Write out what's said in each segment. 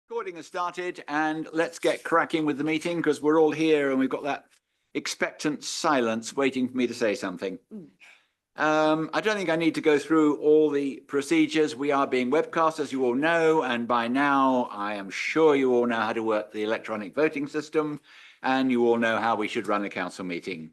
Recording has started, and let's get cracking with the meeting because we're all here and we've got that expectant silence waiting for me to say something. I don't think I need to go through all the procedures. We are being webcast, as you all know, and by now I am sure you all know how to work the electronic voting system, and you all know how we should run a council meeting.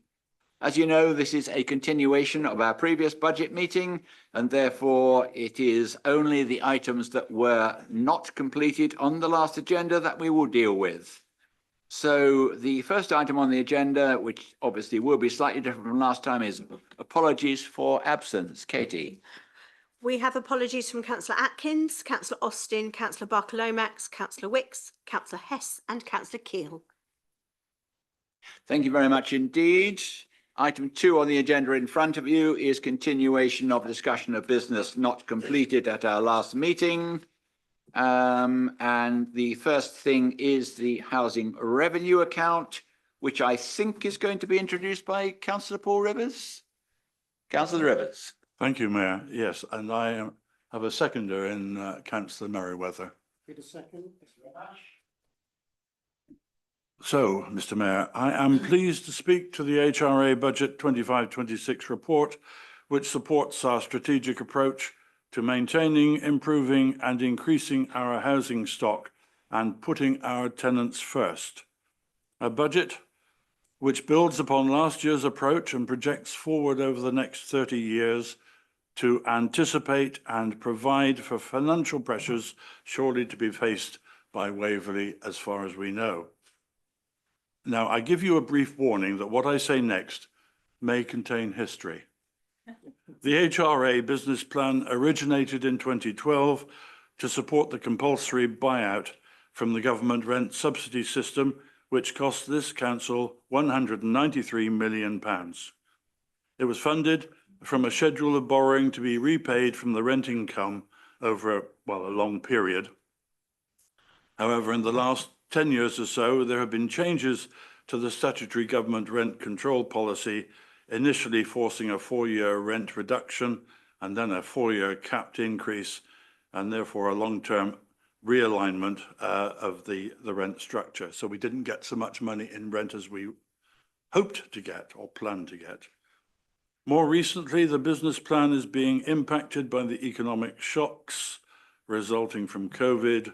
As you know, this is a continuation of our previous budget meeting, and therefore it is only the items that were not completed on the last agenda that we will deal with. So the first item on the agenda, which obviously will be slightly different from last time, is apologies for absence. Katie. We have apologies from Councillor Atkins, Councillor Austin, Councillor Barcolomax, Councillor Wicks, Councillor Hess and Councillor Keel. Thank you very much indeed. Item 2 on the agenda in front of you is continuation of discussion of business not completed at our last meeting. And the first thing is the housing revenue account, which I think is going to be introduced by Councillor Paul Rivers. Councillor Rivers. Thank you, Mayor. Yes, and I have a seconder in Councillor Merriweather. Need a second. So, Mr. Mayor, I am pleased to speak to the HRA Budget 25-26 report, which supports our strategic approach to maintaining, improving and increasing our housing stock and putting our tenants first. A budget which builds upon last year's approach and projects forward over the next 30 years to anticipate and provide for financial pressures surely to be faced by Waverley as far as we know. Now, I give you a brief warning that what I say next may contain history. The HRA business plan originated in 2012 to support the compulsory buyout from the government rent subsidy system, which cost this council £193 million. It was funded from a schedule of borrowing to be repaid from the rent income over, a long period. However, in the last 10 years or so, there have been changes to the statutory government rent control policy, initially forcing a 4-year rent reduction and then a 4-year capped increase, and therefore a long-term realignment of the rent structure. So we didn't get so much money in rent as we hoped to get or planned to get. More recently, the business plan is being impacted by the economic shocks resulting from COVID,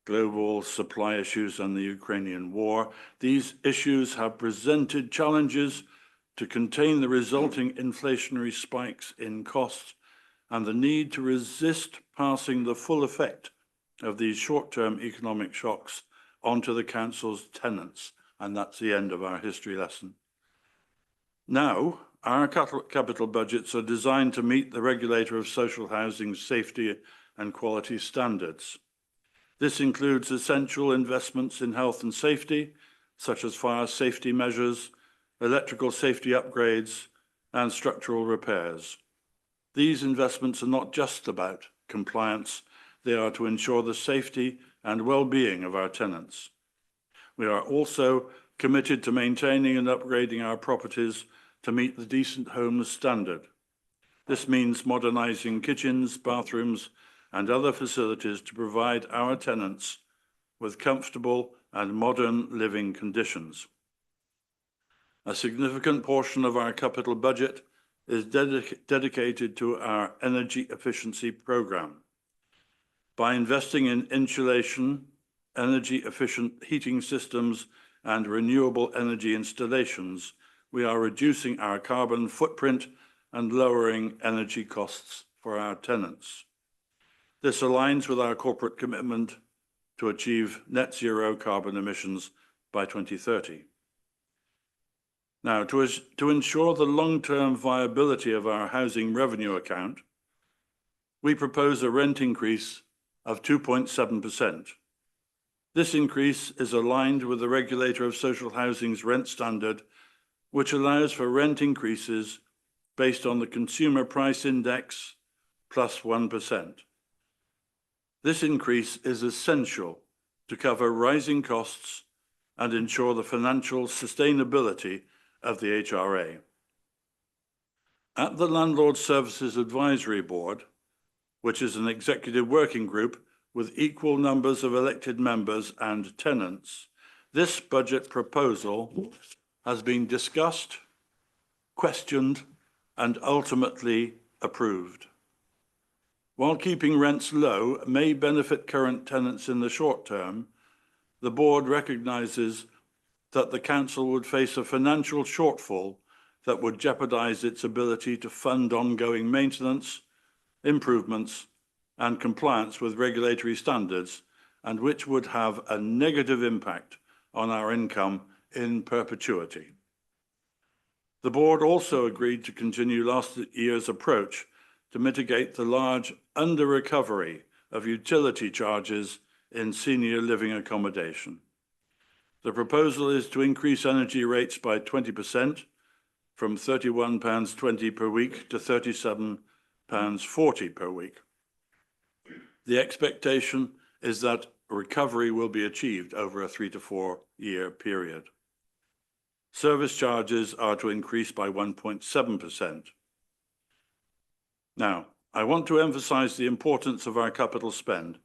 global supply issues and the Ukrainian war. These issues have presented challenges to contain the resulting inflationary spikes in costs and the need to resist passing the full effect of these short-term economic shocks onto the council's tenants. And that's the end of our history lesson. Now, our capital budgets are designed to meet the regulator of social housing safety and quality standards. This includes essential investments in health and safety, such as fire safety measures, electrical safety upgrades, and structural repairs. These investments are not just about compliance, they are to ensure the safety and well-being of our tenants. We are also committed to maintaining and upgrading our properties to meet the Decent Homes standard. This means modernising kitchens, bathrooms, and other facilities to provide our tenants with comfortable and modern living conditions. A significant portion of our capital budget is dedicated to our energy efficiency programme. By investing in insulation, energy efficient heating systems and renewable energy installations, we are reducing our carbon footprint and lowering energy costs for our tenants. This aligns with our corporate commitment to achieve net zero carbon emissions by 2030. Now, to ensure the long-term viability of our housing revenue account, we propose a rent increase of 2.7%. This increase is aligned with the regulator of social housing's rent standard, which allows for rent increases based on the consumer price index plus 1%. This increase is essential to cover rising costs and ensure the financial sustainability of the HRA. At the Landlord Services Advisory Board, which is an executive working group with equal numbers of elected members and tenants. This budget proposal has been discussed, questioned, and ultimately approved. While keeping rents low may benefit current tenants in the short term, the board recognises that the council would face a financial shortfall that would jeopardise its ability to fund ongoing maintenance, improvements, and compliance with regulatory standards, and which would have a negative impact on our income in perpetuity. The board also agreed to continue last year's approach to mitigate the large under-recovery of utility charges in senior living accommodation. The proposal is to increase energy rates by 20% from £31.20 per week to £37.40 per week. The expectation is that recovery will be achieved over a 3 to 4 year period. Service charges are to increase by 1.7%. Now, I want to emphasise the importance of our capital spend.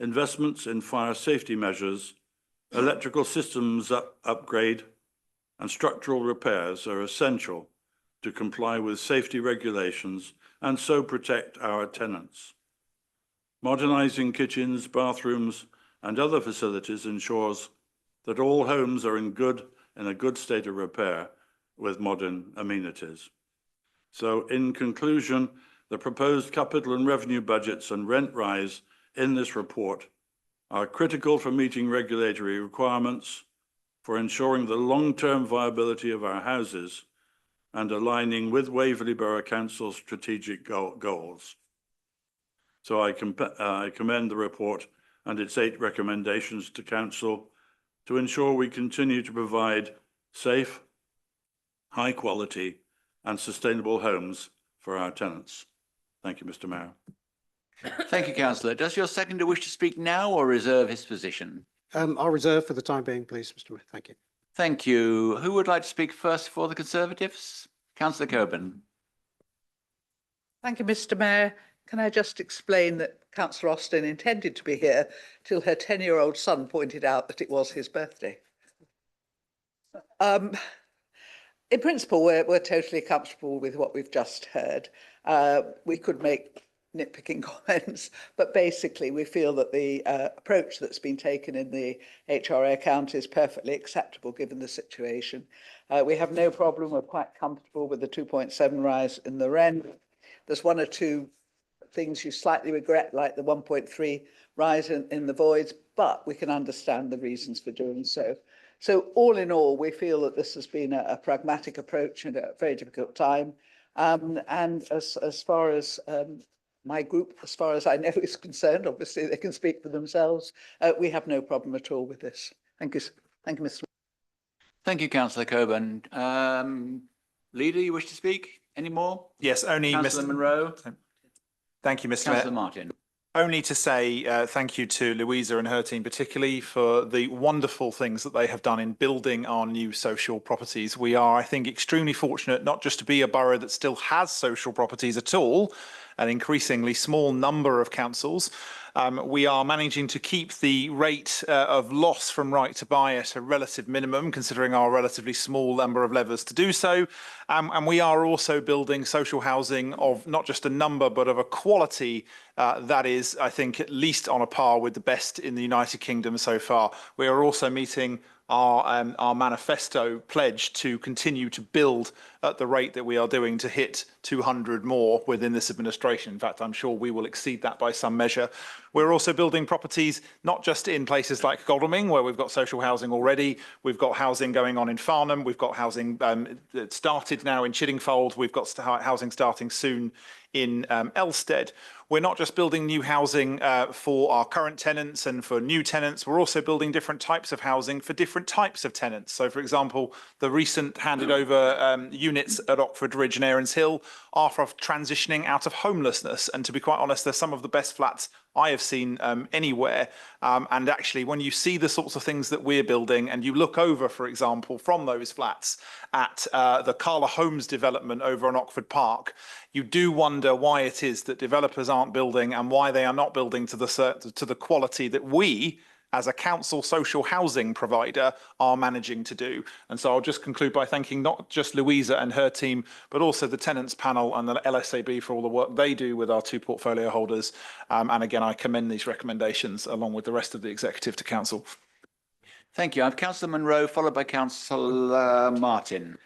Investments in fire safety measures, electrical systems upgrade, and structural repairs are essential to comply with safety regulations and so protect our tenants. Modernising kitchens, bathrooms, and other facilities ensures that all homes are in a good state of repair with modern amenities. So, in conclusion, the proposed capital and revenue budgets and rent rise in this report are critical for meeting regulatory requirements, for ensuring the long-term viability of our houses, and aligning with Waverley Borough Council's strategic goals. So I commend the report and its 8 recommendations to Council to ensure we continue to provide safe, high quality and sustainable homes for our tenants. Thank you, Mr. Mayor. Thank you, councillor. Does your seconder wish to speak now or reserve his position? I'll reserve for the time being, please, Mr. Mayor. Thank you. Thank you. Who would like to speak first for the Conservatives? Councillor Coburn. Thank you, Mr. Mayor. Can I just explain that Councillor Austin intended to be here till her 10-year-old son pointed out that it was his birthday. In principle, we're totally comfortable with what we've just heard. We could make nitpicking comments, but basically we feel that the approach that's been taken in the HRA account is perfectly acceptable given the situation. We have no problem. We're quite comfortable with the 2.7 rise in the rent. There's 1 or 2 things you slightly regret, like the 1.3 rise in the voids, but we can understand the reasons for doing so. So all in all, we feel that this has been a pragmatic approach in a very difficult time. And as far as my group, as far as I know, is concerned, obviously they can speak for themselves. We have no problem at all with this. Thank you. Thank you, Mr. Thank you, Councillor Coburn. Leader, you wish to speak? Any more? Yes, only Councillor Monroe. Thank you, Mr. Councillor Mayor. Martin. Only to say thank you to Louisa and her team, particularly for the wonderful things that they have done in building our new social properties. We are, I think, extremely fortunate not just to be a borough that still has social properties at all, an increasingly small number of councils. We are managing to keep the rate of loss from right to buy at a relative minimum, considering our relatively small number of levers to do so. And we are also building social housing of not just a number, but of a quality that is, I think, at least on a par with the best in the United Kingdom so far. We are also meeting our manifesto pledge to continue to build at the rate that we are doing to hit 200 more within this administration. In fact, I'm sure we will exceed that by some measure. We're also building properties not just in places like Godalming, where we've got social housing already. We've got housing going on in Farnham. We've got housing that started now in Chiddingfold. We've got housing starting soon in Elstead. We're not just building new housing for our current tenants and for new tenants, we're also building different types of housing for different types of tenants. So, for example, the recent handed over units at Oxford Ridge and Aarons Hill are for transitioning out of homelessness. And to be quite honest, they're some of the best flats I have seen anywhere. And actually, when you see the sorts of things that we're building and you look over, for example, from those flats at the Carla Homes development over on Oxford Park, you do wonder why it is that developers aren't building and why they are not building to the quality that we, as a council social housing provider, are managing to do. And so I'll just conclude by thanking not just Louisa and her team, but also the tenants panel and the LSAB for all the work they do with our 2 portfolio holders. And again, I commend these recommendations along with the rest of the executive to council. Thank you. I have Councillor Monroe, followed by Councillor Martin.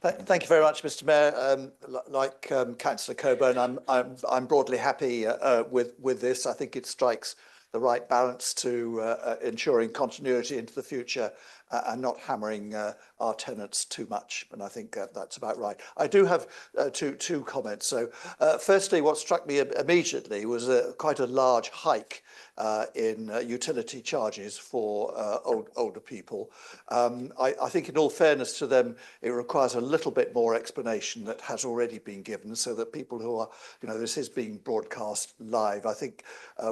Thank you very much, Mr. Mayor. Like Councillor Coburn, I'm broadly happy with this. I think it strikes the right balance to ensuring continuity into the future and not hammering our tenants too much. And I think that's about right. I do have two comments. So firstly, what struck me immediately was quite a large hike in utility charges for older people. I think in all fairness to them, it requires a little bit more explanation that has already been given so that people who are, this is being broadcast live. I think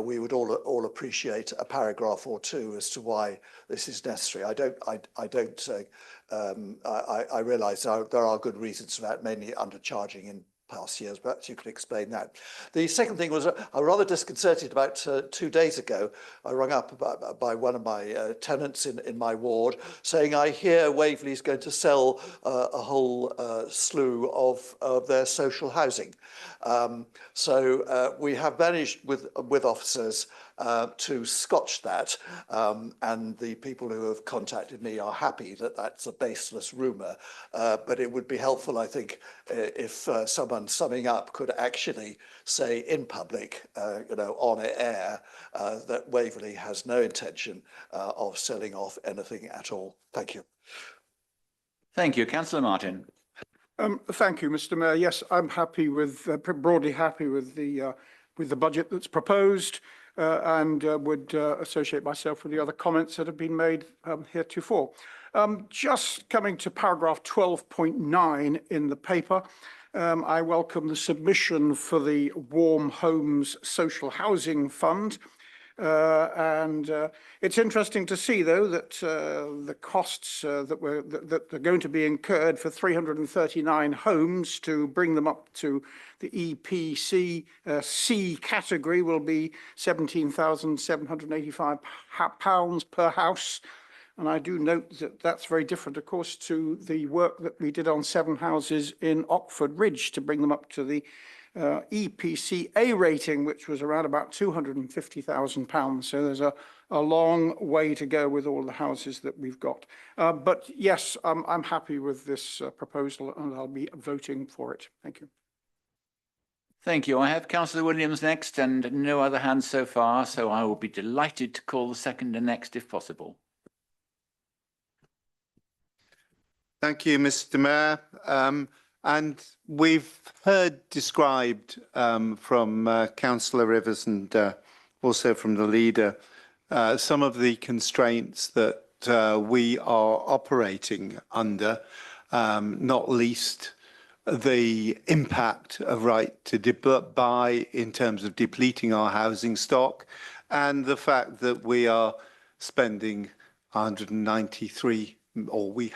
we would all appreciate a paragraph or two as to why this is necessary. I realise there are good reasons for that, mainly undercharging in past years. Perhaps you could explain that. The second thing was I'm rather disconcerted. About 2 days ago, I rung up by one of my tenants in my ward saying, I hear Waverley's going to sell a whole slew of their social housing. So we have managed with officers to scotch that, and the people who have contacted me are happy that that's a baseless rumour. But it would be helpful, I think, if someone summing up could actually say in public, on air, that Waverley has no intention of selling off anything at all. Thank you. Thank you. Councillor Martin. Thank you, Mr. Mayor. Yes, I'm happy with, broadly happy with the budget that's proposed, and would associate myself with the other comments that have been made heretofore. Just coming to paragraph 12.9 in the paper, I welcome the submission for the Warm Homes Social Housing Fund. And it's interesting to see, though, that the costs that are going to be incurred for 339 homes to bring them up to the EPC C category will be £17,785 per house. And I do note that that's very different, of course, to the work that we did on 7 houses in Oxford Ridge to bring them up to the EPC A rating, which was around about £250,000. So there's a long way to go with all the houses that we've got. But yes, I'm happy with this proposal and I'll be voting for it. Thank you. Thank you. I have Councillor Williams next and no other hands so far, so I will be delighted to call the seconder next if possible. Thank you, Mr. Mayor. And we've heard described from Councillor Rivers and also from the leader some of the constraints that we are operating under, not least the impact of right to buy in terms of depleting our housing stock, and the fact that we are spending 193, or we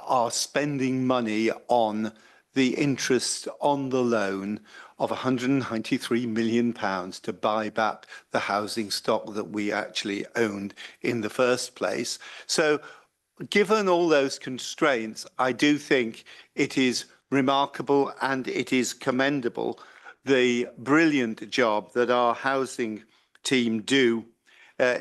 are spending money on the interest on the loan of £193 million to buy back the housing stock that we actually owned in the first place. So given all those constraints, I do think it is remarkable and it is commendable the brilliant job that our housing team do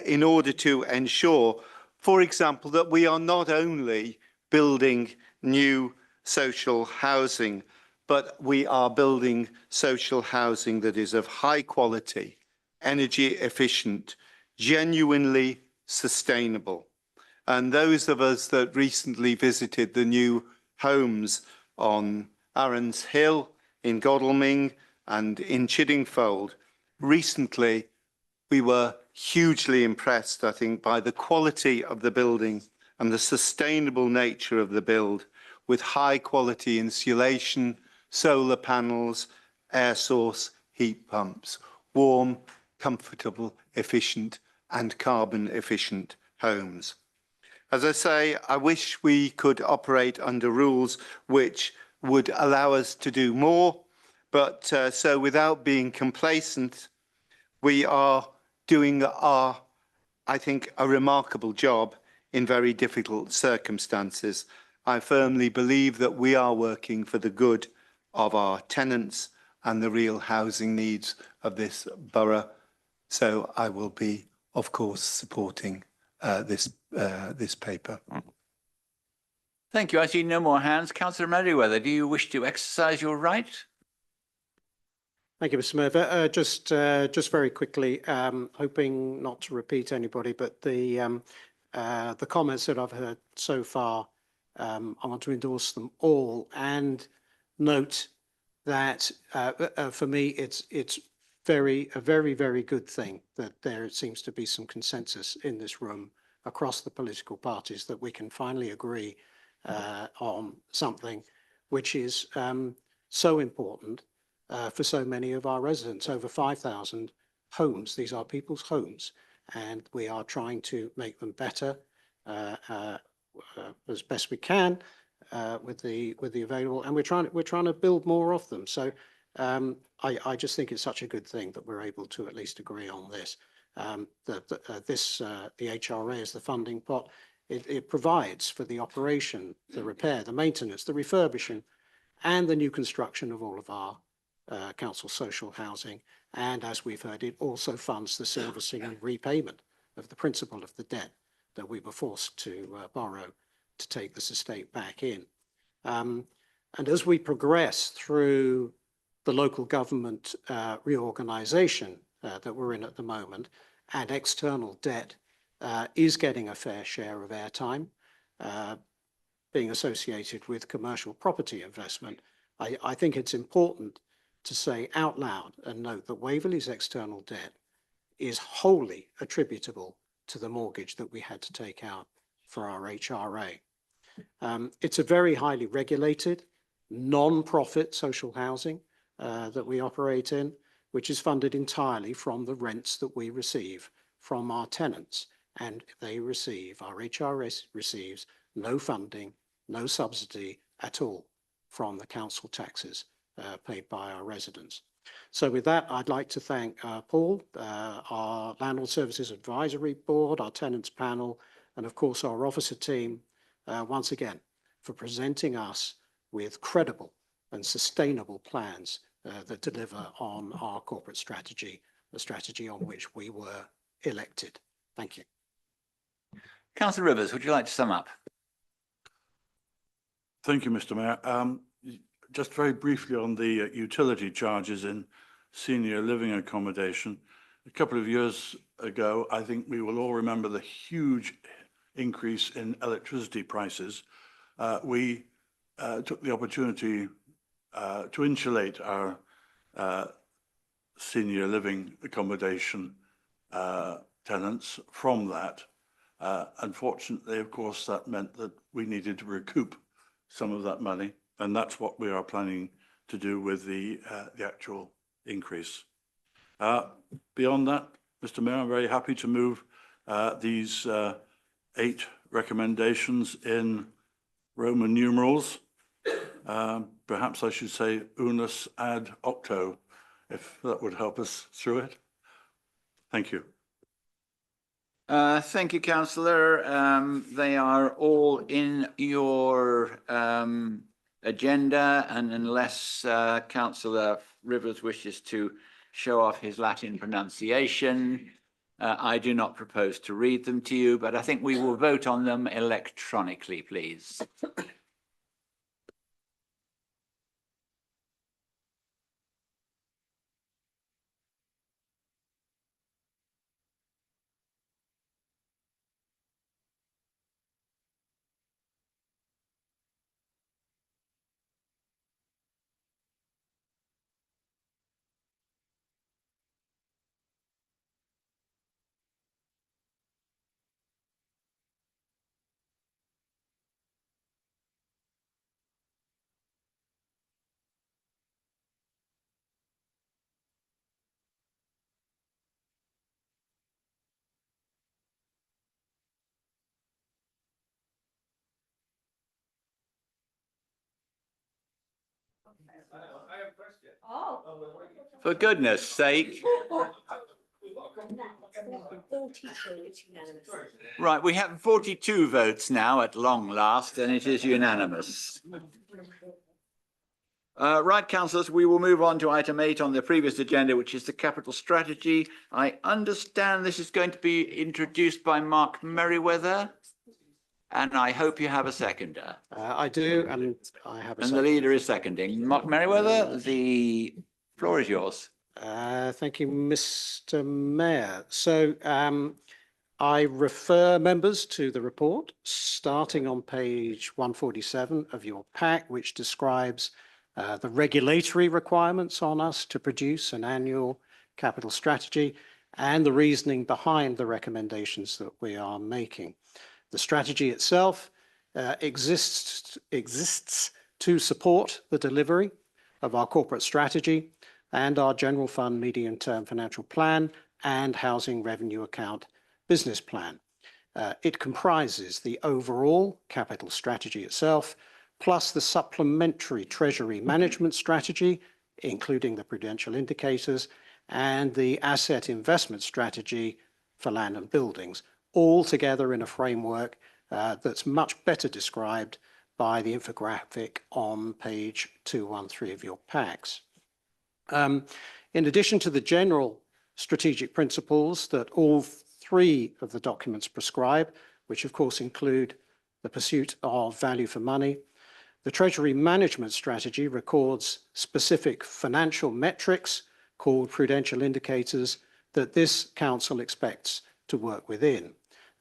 in order to ensure, for example, that we are not only building new social housing, but we are building social housing that is of high quality, energy efficient, genuinely sustainable. And those of us that recently visited the new homes on Arons Hill, in Godalming and in Chiddingfold, recently we were hugely impressed, I think, by the quality of the building and the sustainable nature of the build, with high quality insulation, solar panels, air source heat pumps, warm comfortable, efficient and carbon efficient homes. As I say, I wish we could operate under rules which would allow us to do more, but so without being complacent, we are doing I think, a remarkable job in very difficult circumstances. I firmly believe that we are working for the good of our tenants and the real housing needs of this borough. So I will be, of course, supporting this paper. Thank you. I see no more hands. Councillor Merriweather, do you wish to exercise your right? Thank you, Mr. Mayor. Just very quickly, hoping not to repeat anybody, but the comments that I've heard so far, I want to endorse them all and note that for me, it's a very good thing that there seems to be some consensus in this room across the political parties that we can finally agree on something which is so important for so many of our residents. Over 5,000 homes. These are people's homes, and we are trying to make them better as best we can with the available, and we're trying to build more of them. So I just think it's such a good thing that we're able to at least agree on this. The HRA is the funding pot. It provides for the operation, the repair, the maintenance, the refurbishing, and the new construction of all of our council social housing. And as we've heard, it also funds the servicing and repayment of the principal of the debt that we were forced to borrow to take this estate back in. And as we progress through the local government reorganisation that we're in at the moment, and external debt is getting a fair share of airtime, being associated with commercial property investment, I think it's important to say out loud and note that Waverley's external debt is wholly attributable to the mortgage that we had to take out for our HRA. It's a very highly regulated, non-profit social housing that we operate in, which is funded entirely from the rents that we receive from our tenants. And they receive, our HRS receives no funding, no subsidy at all from the council taxes paid by our residents. So with that, I'd like to thank Paul, our Landlord Services Advisory Board, our tenants panel, and of course our officer team, once again, for presenting us with credible and sustainable plans that deliver on our corporate strategy, the strategy on which we were elected. Thank you. Councillor Rivers, would you like to sum up? Thank you, Mr. Mayor. Just very briefly on the utility charges in senior living accommodation. A couple of years ago, I think we will all remember the huge increase in electricity prices. We took the opportunity to insulate our senior living accommodation tenants from that. Unfortunately, of course, that meant that we needed to recoup some of that money, and that's what we are planning to do with the actual increase. Beyond that, Mr. Mayor, I'm very happy to move these 8 recommendations in Roman numerals. Perhaps I should say unus ad octo, if that would help us through it. Thank you. Thank you, Councillor. They are all in your agenda, and unless Councillor Rivers wishes to show off his Latin pronunciation, I do not propose to read them to you, but I think we will vote on them electronically, please. For goodness sake. Right, we have 42 votes now at long last, and it is unanimous. Right, councillors, we will move on to item 8 on the previous agenda, which is the capital strategy. I understand this is going to be introduced by Mark Merriweather, and I hope you have a seconder. I do, and I have a And the second. leader is seconding. Mark Merriweather, the floor is yours. Thank you, Mr. Mayor. So I refer members to the report starting on page 147 of your pack, which describes the regulatory requirements on us to produce an annual capital strategy and the reasoning behind the recommendations that we are making. The strategy itself exists to support the delivery of our corporate strategy and our general fund medium-term financial plan and housing revenue account business plan. It comprises the overall capital strategy itself, plus the supplementary treasury management strategy, including the prudential indicators, and the asset investment strategy for land and buildings, all together in a framework that's much better described by the infographic on page 213 of your packs. In addition to the general strategic principles that all three of the documents prescribe, which of course include the pursuit of value for money, the Treasury Management Strategy records specific financial metrics called prudential indicators that this council expects to work within.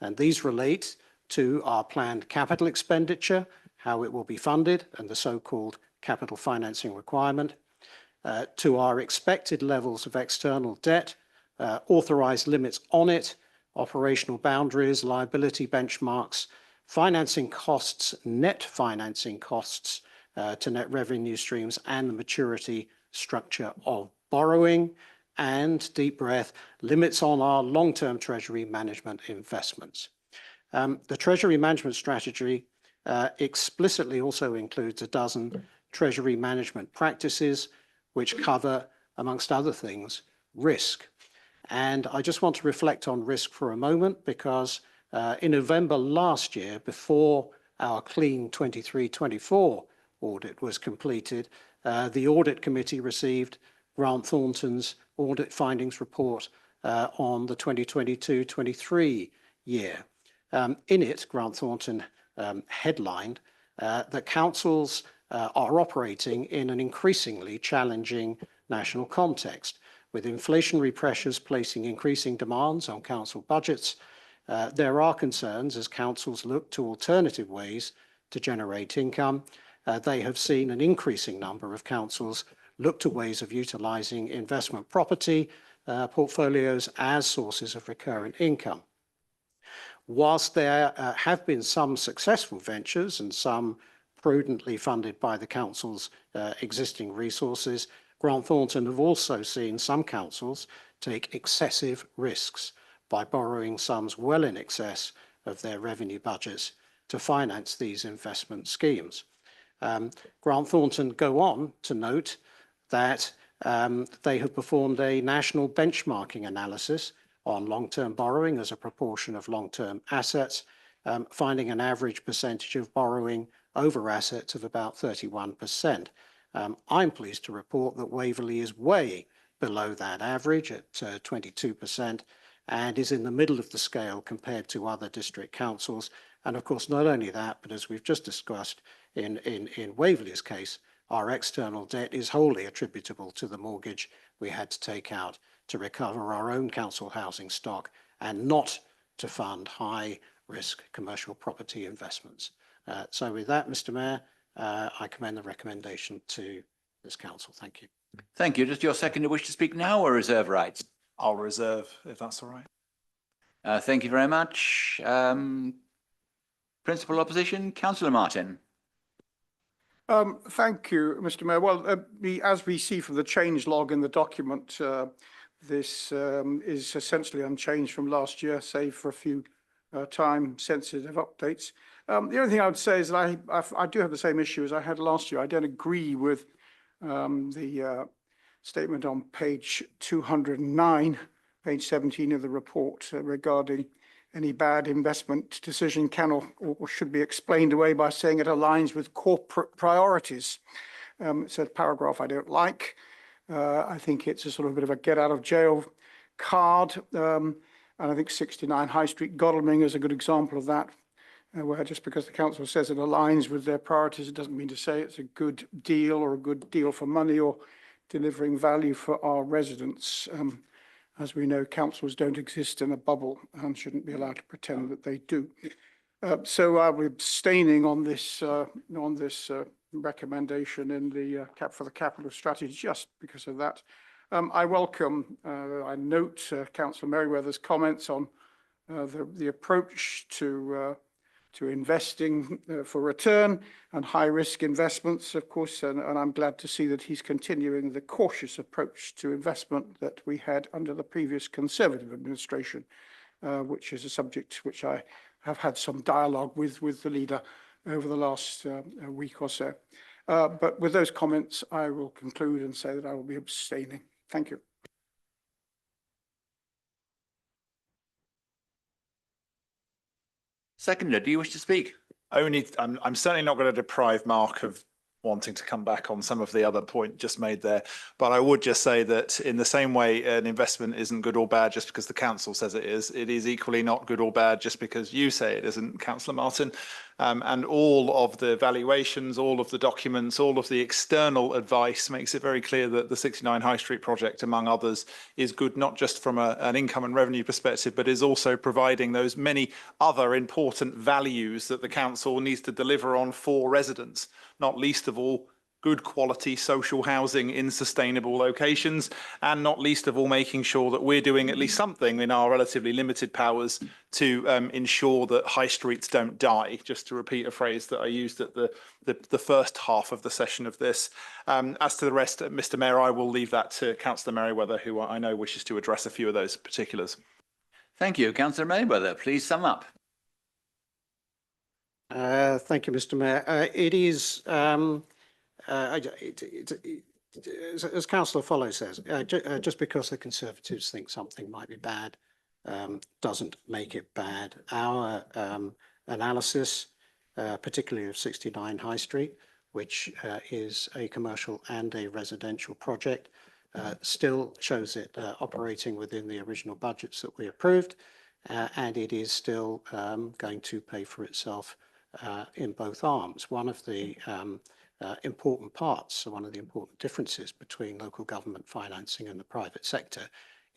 And these relate to our planned capital expenditure, how it will be funded, and the so-called capital financing requirement, to our expected levels of external debt, authorized limits on it, operational boundaries, liability benchmarks, financing costs, net financing costs to net revenue streams, and the maturity structure of borrowing, and, deep breath, limits on our long-term treasury management investments. The treasury management strategy explicitly also includes a dozen treasury management practices which cover, amongst other things, risk. And I just want to reflect on risk for a moment because in November last year, before our clean 23-24 audit was completed, the audit committee received Grant Thornton's audit findings report on the 2022-23 year. In it, Grant Thornton headlined that councils are operating in an increasingly challenging national context, with inflationary pressures placing increasing demands on council budgets. There are concerns as councils look to alternative ways to generate income. They have seen an increasing number of councils look to ways of utilising investment property portfolios as sources of recurrent income. Whilst there have been some successful ventures and some prudently funded by the council's existing resources, Grant Thornton have also seen some councils take excessive risks by borrowing sums well in excess of their revenue budgets to finance these investment schemes. Grant Thornton go on to note that they have performed a national benchmarking analysis on long-term borrowing as a proportion of long-term assets, finding an average percentage of borrowing over assets of about 31%. I'm pleased to report that Waverley is way below that average at 22% and is in the middle of the scale compared to other district councils. And of course, not only that, but as we've just discussed in Waverley's case, our external debt is wholly attributable to the mortgage we had to take out to recover our own council housing stock and not to fund high-risk commercial property investments. So with that, Mr. Mayor, I commend the recommendation to this council. Thank you. Thank you. Does your seconder wish to speak now or reserve rights? I'll reserve, if that's all right. Thank you very much. Principal opposition, Councillor Martin. Thank you, Mr. Mayor. Well, as we see from the change log in the document, this is essentially unchanged from last year, save for a few time-sensitive updates. The only thing I would say is that I do have the same issue as I had last year. I don't agree with the statement on page 209, page 17 of the report regarding any bad investment decision can or should be explained away by saying it aligns with corporate priorities. It's a paragraph I don't like. I think it's a sort of bit of a get out of jail card. And I think 69 High Street, Godalming is a good example of that, where just because the council says it aligns with their priorities, it doesn't mean to say it's a good deal or a good deal for money or delivering value for our residents. As we know, councils don't exist in a bubble and shouldn't be allowed to pretend that they do. So I'll be abstaining on this recommendation in the for the capital strategy just because of that. I welcome, I note Councillor Merriweather's comments on the approach to investing for return and high-risk investments, of course, and I'm glad to see that he's continuing the cautious approach to investment that we had under the previous Conservative administration, which is a subject which I have had some dialogue with the leader over the last week or so. But with those comments, I will conclude and say that I will be abstaining. Thank you. Seconder, do you wish to speak? Only, I'm certainly not going to deprive Mark of wanting to come back on some of the other point just made there. But I would just say that in the same way an investment isn't good or bad just because the council says it is equally not good or bad just because you say it isn't, Councillor Martin. And all of the valuations, all of the documents, all of the external advice makes it very clear that the 69 High Street project, among others, is good not just from an income and revenue perspective, but is also providing those many other important values that the council needs to deliver on for residents, not least of all good quality social housing in sustainable locations, and not least of all making sure that we're doing at least something in our relatively limited powers to ensure that high streets don't die, just to repeat a phrase that I used at the first half of the session of this. As to the rest, Mr. Mayor, I will leave that to Councillor Merriweather, who I know wishes to address a few of those particulars. Thank you. Councillor Merriweather, please sum up. Thank you, Mr. Mayor. It is, as Councillor Follow says, just because the Conservatives think something might be bad doesn't make it bad. Our analysis, particularly of 69 High Street, which is a commercial and a residential project, still shows it operating within the original budgets that we approved, and it is still going to pay for itself in both arms. One of the important parts, one of the important differences between local government financing and the private sector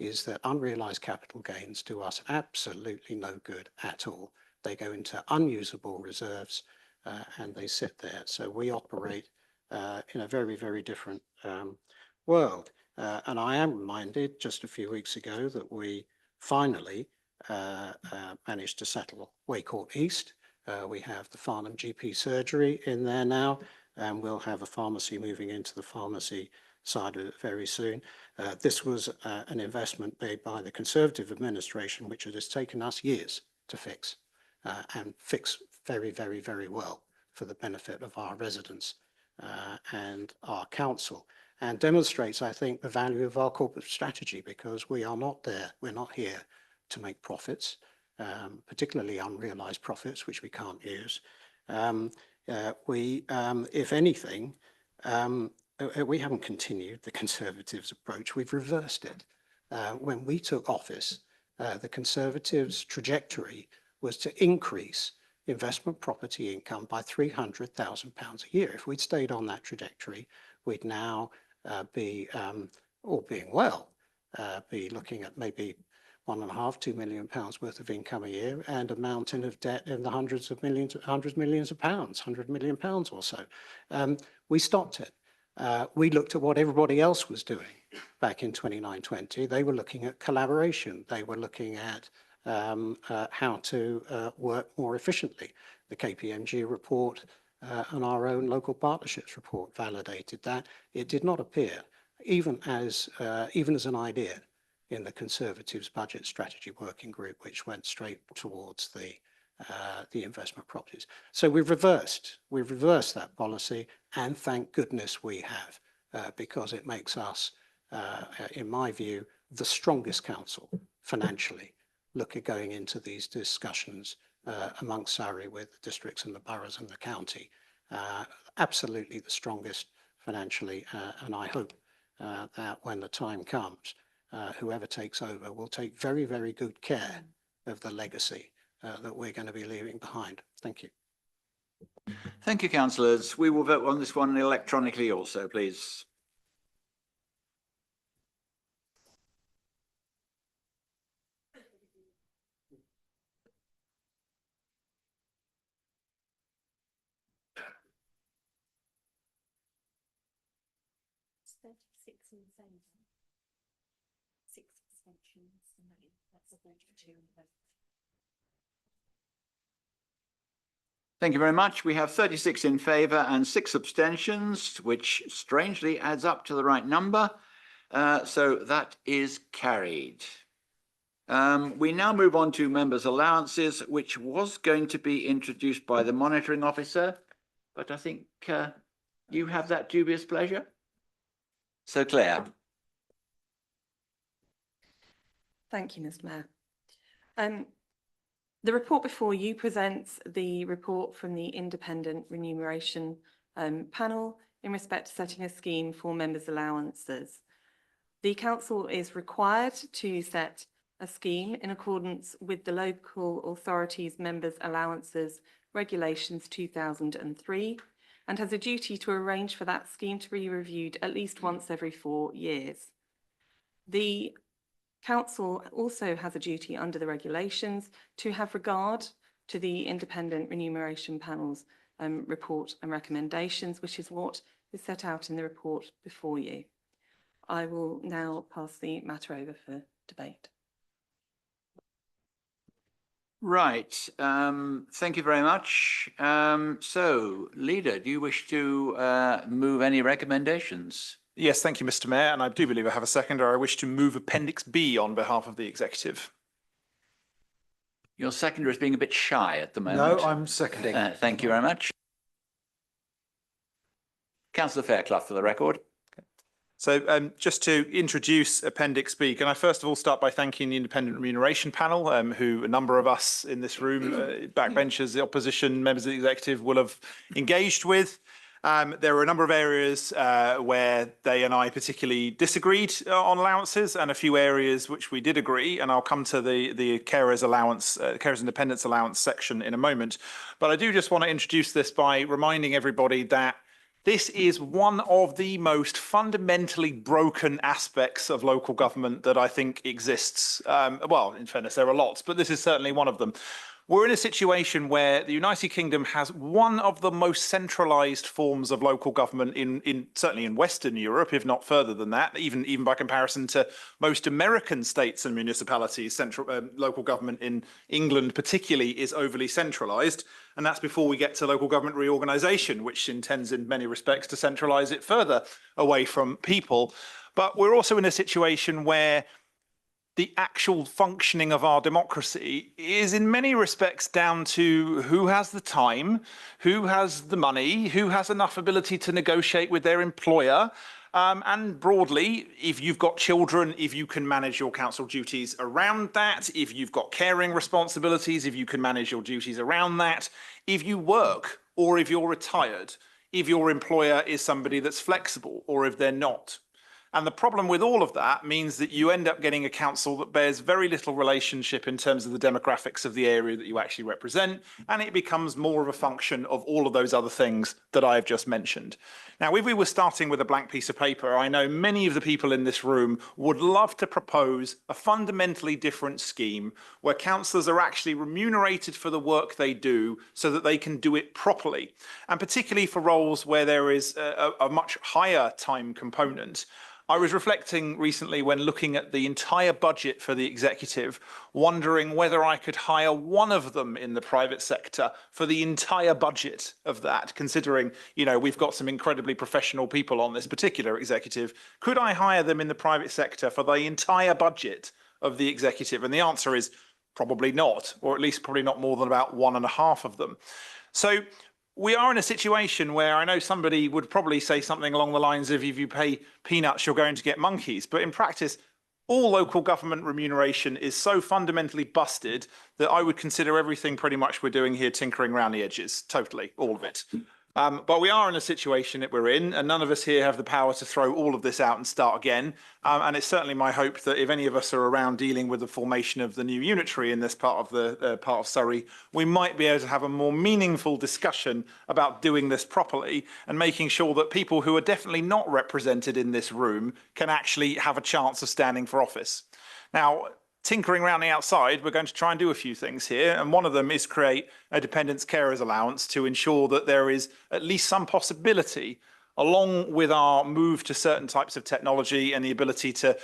is that unrealised capital gains do us absolutely no good at all. They go into unusable reserves and they sit there. So we operate in a very, very different world. And I am reminded just a few weeks ago that we finally managed to settle Waycourt East. We have the Farnham GP surgery in there now, and we'll have a pharmacy moving into the pharmacy side of it very soon. This was an investment made by the Conservative administration, which it has taken us years to fix, and fix very, very, very well for the benefit of our residents and our council, and demonstrates, I think, the value of our corporate strategy, because we are not there, we're not here to make profits, particularly unrealised profits, which we can't use. If anything, we haven't continued the Conservatives' approach, we've reversed it. When we took office, the Conservatives' trajectory was to increase investment property income by £300,000 a year. If we'd stayed on that trajectory, we'd now be, all being well, be looking at maybe £1.5–2 million worth of income a year and a mountain of debt in the hundreds of millions of pounds, £100 million or so. We stopped it. We looked at what everybody else was doing back in 29-20. They were looking at collaboration. They were looking at how to work more efficiently. The KPMG report and our own local partnerships report validated that. It did not appear, even as an idea, in the Conservatives' budget strategy working group, which went straight towards the investment properties. So we've reversed that policy, and thank goodness we have, because it makes us, in my view, the strongest council financially going into these discussions amongst Surrey with the districts and the boroughs and the county. Absolutely the strongest financially, and I hope that when the time comes, whoever takes over will take very, very good care of the legacy that we're going to be leaving behind. Thank you. Thank you, councillors. We will vote on this one electronically also, please. Thank you very much. We have 36 in favour and 6 abstentions, which strangely adds up to the right number. So that is carried. We now move on to members' allowances, which was going to be introduced by the monitoring officer, but I think you have that dubious pleasure. So Claire. Thank you, Mr. Mayor. The report before you presents the report from the Independent Remuneration Panel in respect to setting a scheme for members' allowances. The Council is required to set a scheme in accordance with the Local Authorities Members' Allowances Regulations 2003 and has a duty to arrange for that scheme to be reviewed at least once every 4 years. The Council also has a duty under the regulations to have regard to the Independent Remuneration Panel's report and recommendations, which is what is set out in the report before you. I will now pass the matter over for debate. Right. Thank you very much. So, Leader, do you wish to move any recommendations? Yes, thank you, Mr. Mayor, and I do believe I have a seconder. I wish to move Appendix B on behalf of the Executive. Your seconder is being a bit shy at the moment. No, I'm seconding. Thank you very much. Councillor Fairclough for the record. So just to introduce Appendix B, can I first of all start by thanking the Independent Remuneration Panel, who a number of us in this room, backbenchers, the opposition, members of the Executive will have engaged with. There were a number of areas where they and I particularly disagreed on allowances and a few areas which we did agree, and I'll come to the carers allowance, carers independence allowance section in a moment. But I do just want to introduce this by reminding everybody that this is one of the most fundamentally broken aspects of local government that I think exists. Well, in fairness, there are lots, but this is certainly one of them. We're in a situation where the United Kingdom has one of the most centralised forms of local government certainly in Western Europe, if not further than that, even by comparison to most American states and municipalities. Local government in England particularly is overly centralised, and that's before we get to local government reorganisation, which intends in many respects to centralise it further away from people. But we're also in a situation where the actual functioning of our democracy is in many respects down to who has the time, who has the money, who has enough ability to negotiate with their employer. And broadly, if you've got children, if you can manage your council duties around that, if you've got caring responsibilities, if you can manage your duties around that, if you work or if you're retired, if your employer is somebody that's flexible or if they're not. And the problem with all of that means that you end up getting a council that bears very little relationship in terms of the demographics of the area that you actually represent, and it becomes more of a function of all of those other things that I've just mentioned. Now, if we were starting with a blank piece of paper, I know many of the people in this room would love to propose a fundamentally different scheme where councillors are actually remunerated for the work they do so that they can do it properly, and particularly for roles where there is a much higher time component. I was reflecting recently when looking at the entire budget for the Executive, wondering whether I could hire one of them in the private sector for the entire budget of that, considering, we've got some incredibly professional people on this particular Executive. Could I hire them in the private sector for the entire budget of the Executive? And the answer is probably not, or at least probably not more than about 1.5 of them. So we are in a situation where I know somebody would probably say something along the lines of if you pay peanuts, you're going to get monkeys. But in practice, all local government remuneration is so fundamentally busted that I would consider everything pretty much we're doing here tinkering around the edges, totally, all of it. But we are in a situation that we're in, and none of us here have the power to throw all of this out and start again. And it's certainly my hope that if any of us are around dealing with the formation of the new unitary in this part of the part of Surrey, we might be able to have a more meaningful discussion about doing this properly and making sure that people who are definitely not represented in this room can actually have a chance of standing for office. Now, tinkering around the outside, we're going to try and do a few things here. And one of them is create a dependents carers allowance to ensure that there is at least some possibility, along with our move to certain types of technology and the ability to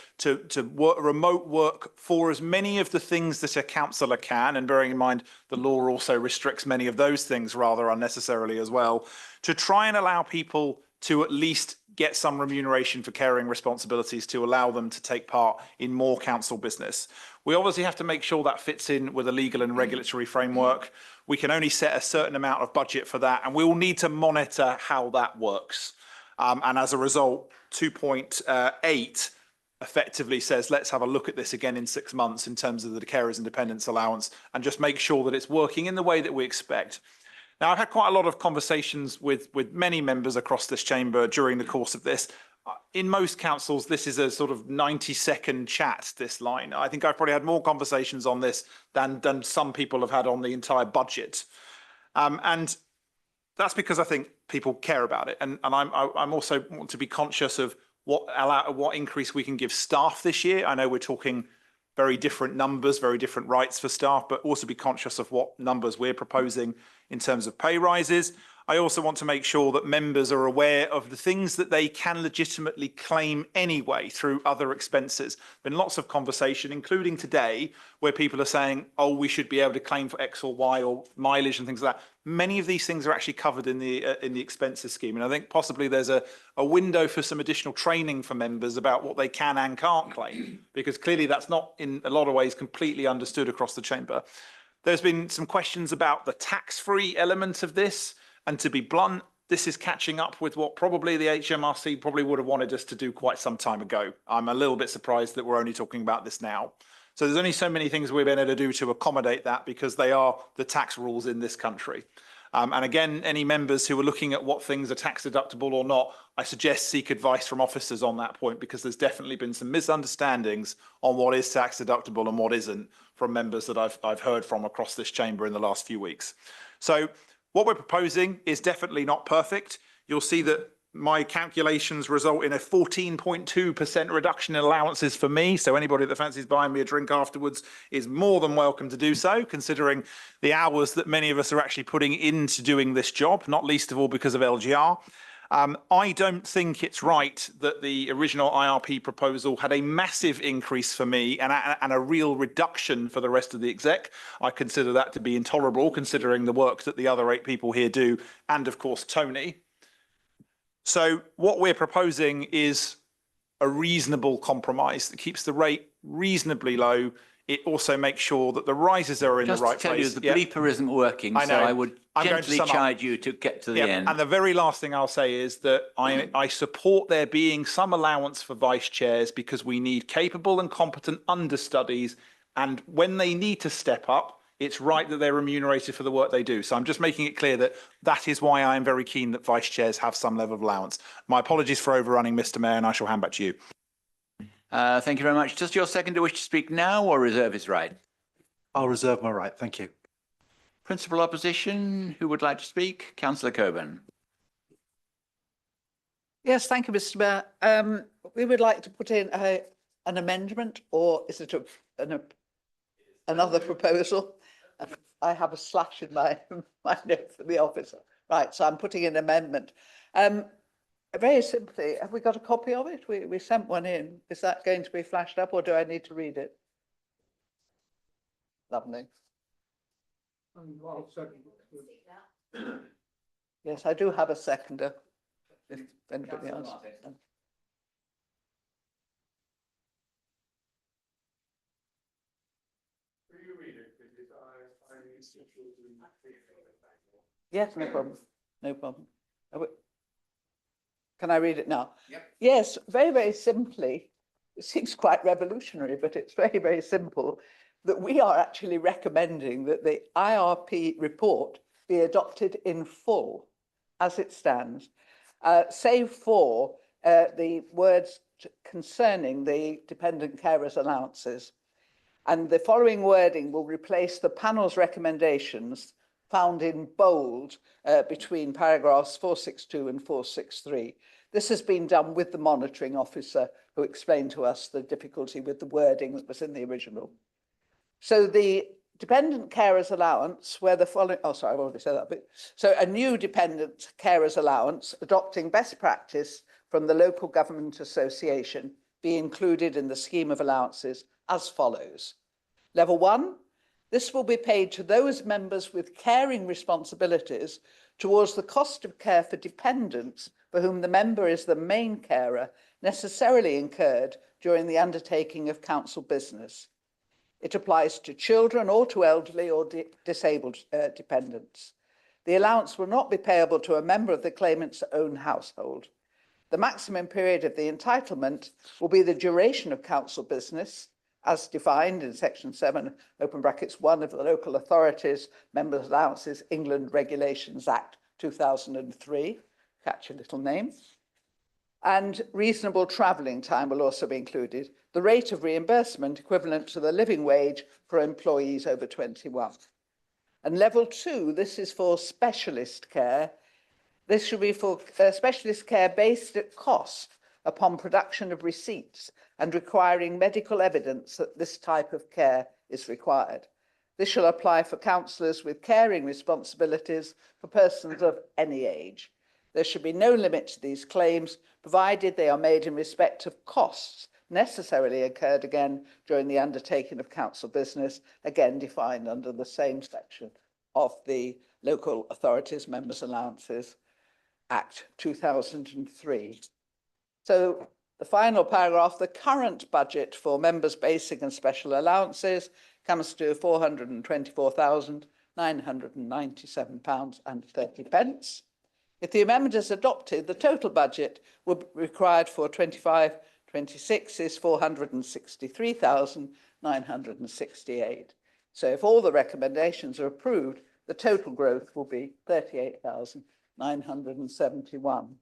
work, remote work for as many of the things that a councillor can, and bearing in mind the law also restricts many of those things rather unnecessarily as well, to try and allow people to at least get some remuneration for caring responsibilities to allow them to take part in more council business. We obviously have to make sure that fits in with a legal and regulatory framework. We can only set a certain amount of budget for that, and we will need to monitor how that works. And as a result, 2.8 effectively says, let's have a look at this again in 6 months in terms of the carers and dependents allowance and just make sure that it's working in the way that we expect. Now, I've had quite a lot of conversations with many members across this chamber during the course of this. In most councils, this is a sort of 90-second chat, this line. I think I've probably had more conversations on this than some people have had on the entire budget. And that's because I think people care about it. And I'm also want to be conscious of what increase we can give staff this year. I know we're talking very different numbers, very different rights for staff, but also be conscious of what numbers we're proposing in terms of pay rises. I also want to make sure that members are aware of the things that they can legitimately claim anyway through other expenses. Been lots of conversation, including today, where people are saying, oh, we should be able to claim for X or Y or mileage and things like that. Many of these things are actually covered in the expenses scheme. And I think possibly there's a window for some additional training for members about what they can and can't claim, because clearly that's not in a lot of ways completely understood across the chamber. There's been some questions about the tax-free element of this. And to be blunt, this is catching up with what probably the HMRC probably would have wanted us to do quite some time ago. I'm a little bit surprised that we're only talking about this now. So there's only so many things we've been able to do to accommodate that because they are the tax rules in this country. And again, any members who are looking at what things are tax deductible or not, I suggest seek advice from officers on that point, because there's definitely been some misunderstandings on what is tax deductible and what isn't from members that I've heard from across this chamber in the last few weeks. So what we're proposing is definitely not perfect. You'll see that my calculations result in a 14.2% reduction in allowances for me. So anybody that fancies buying me a drink afterwards is more than welcome to do so, considering the hours that many of us are actually putting into doing this job, not least of all because of LGR. I don't think it's right that the original IRP proposal had a massive increase for me and a real reduction for the rest of the exec. I consider that to be intolerable, considering the work that the other 8 people here do, and of course, Tony. So what we're proposing is a reasonable compromise that keeps the rate reasonably low. It also makes sure that the rises are in the right place. Just to tell you, the bleeper isn't working, so I would gently chide you to get to the end. And the very last thing I'll say is that I support there being some allowance for vice chairs, because we need capable and competent understudies. And when they need to step up, it's right that they're remunerated for the work they do. So I'm just making it clear that that is why I am very keen that vice chairs have some level of allowance. My apologies for overrunning, Mr. Mayor, and I shall hand back to you. Thank you very much. Does your seconder wish to speak now or reserve his right? I'll reserve my right. Thank you. Principal opposition, who would like to speak? Councillor Coburn. Yes, thank you, Mr. Mayor. We would like to put in an amendment, or is it another proposal? I have a slash in my note for the officer. Right, so I'm putting in an amendment. Very simply, have we got a copy of it? We sent one in. Is that going to be flashed up, or do I need to read it? Lovely. Yes, I do have a seconder, if anybody else. Yes, no problem. No problem. Can I read it now? Yep. Yes, very, very simply, it seems quite revolutionary, but it's very, very simple, that we are actually recommending that the IRP report be adopted in full as it stands, save for the words concerning the dependent carers allowances. And the following wording will replace the panel's recommendations found in bold between paragraphs 462 and 463. This has been done with the monitoring officer who explained to us the difficulty with the wording that was in the original. So the dependent carers allowance, where the following, oh, sorry, I've already said that bit. So a new dependent carers allowance adopting best practice from the local government association be included in the scheme of allowances as follows. Level 1, this will be paid to those members with caring responsibilities towards the cost of care for dependents for whom the member is the main carer necessarily incurred during the undertaking of council business. It applies to children or to elderly or disabled dependents. The allowance will not be payable to a member of the claimant's own household. The maximum period of the entitlement will be the duration of council business, as defined in section 7, open brackets 1 of the Local Authorities Members' Allowances England Regulations Act 2003, catch a little name. And reasonable travelling time will also be included. The rate of reimbursement equivalent to the living wage for employees over 21. And level 2, this is for specialist care. This should be for specialist care based at cost upon production of receipts and requiring medical evidence that this type of care is required. This shall apply for counsellors with caring responsibilities for persons of any age. There should be no limit to these claims, provided they are made in respect of costs necessarily incurred again during the undertaking of council business, again defined under the same section of the Local Authorities Members' Allowances Act 2003. So the final paragraph, the current budget for members' basic and special allowances comes to £424,997.30. If the amendment is adopted, the total budget will be required for 25-26 is £463,968. So if all the recommendations are approved, the total growth will be 38,971.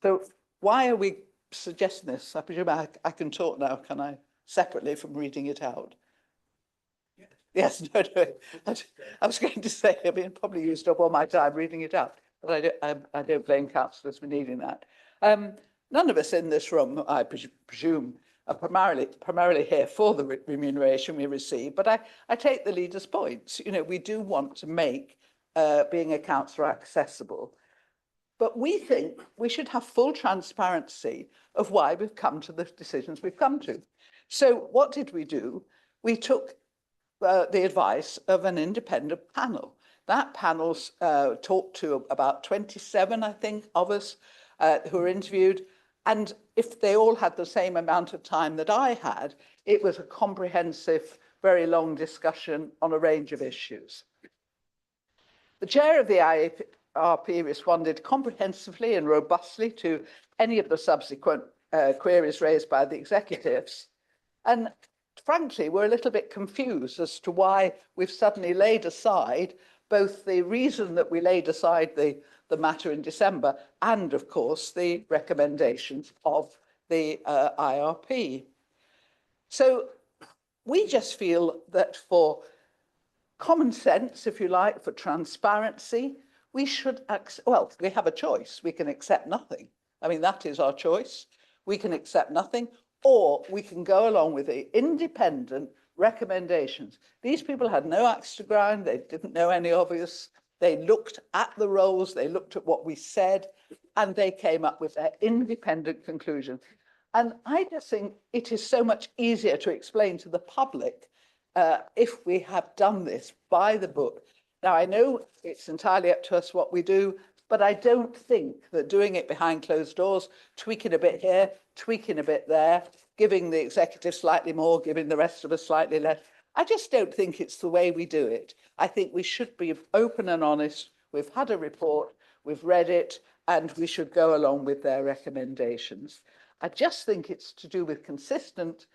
So why are we suggesting this? I presume I can talk now, can I, separately from reading it out? Yes, no, I was going to say, I mean, probably used up all my time reading it out, but I don't blame councillors for needing that. None of us in this room, I presume, are primarily here for the remuneration we receive, but I take the leader's points. You know, we do want to make being a councillor accessible, but we think we should have full transparency of why we've come to the decisions we've come to. So what did we do? We took the advice of an independent panel. That panel talked to about 27, I think, of us who were interviewed. And if they all had the same amount of time that I had, it was a comprehensive, very long discussion on a range of issues. The chair of the IRP responded comprehensively and robustly to any of the subsequent queries raised by the executives. And frankly, we're a little bit confused as to why we've suddenly laid aside both the reason that we laid aside the matter in December and, of course, the recommendations of the IRP. So we just feel that for common sense, if you like, for transparency, we should, well, we have a choice. We can accept nothing. I mean, that is our choice. We can accept nothing, or we can go along with the independent recommendations. These people had no axe to grind. They didn't know any of us. They looked at the roles, they looked at what we said, and they came up with their independent conclusion. And I just think it is so much easier to explain to the public if we have done this by the book. Now, I know it's entirely up to us what we do, but I don't think that doing it behind closed doors, tweaking a bit here, tweaking a bit there, giving the executive slightly more, giving the rest of us slightly less, I just don't think it's the way we do it. I think we should be open and honest. We've had a report. we've read it, and we should go along with their recommendations. I just think it's to do with consistent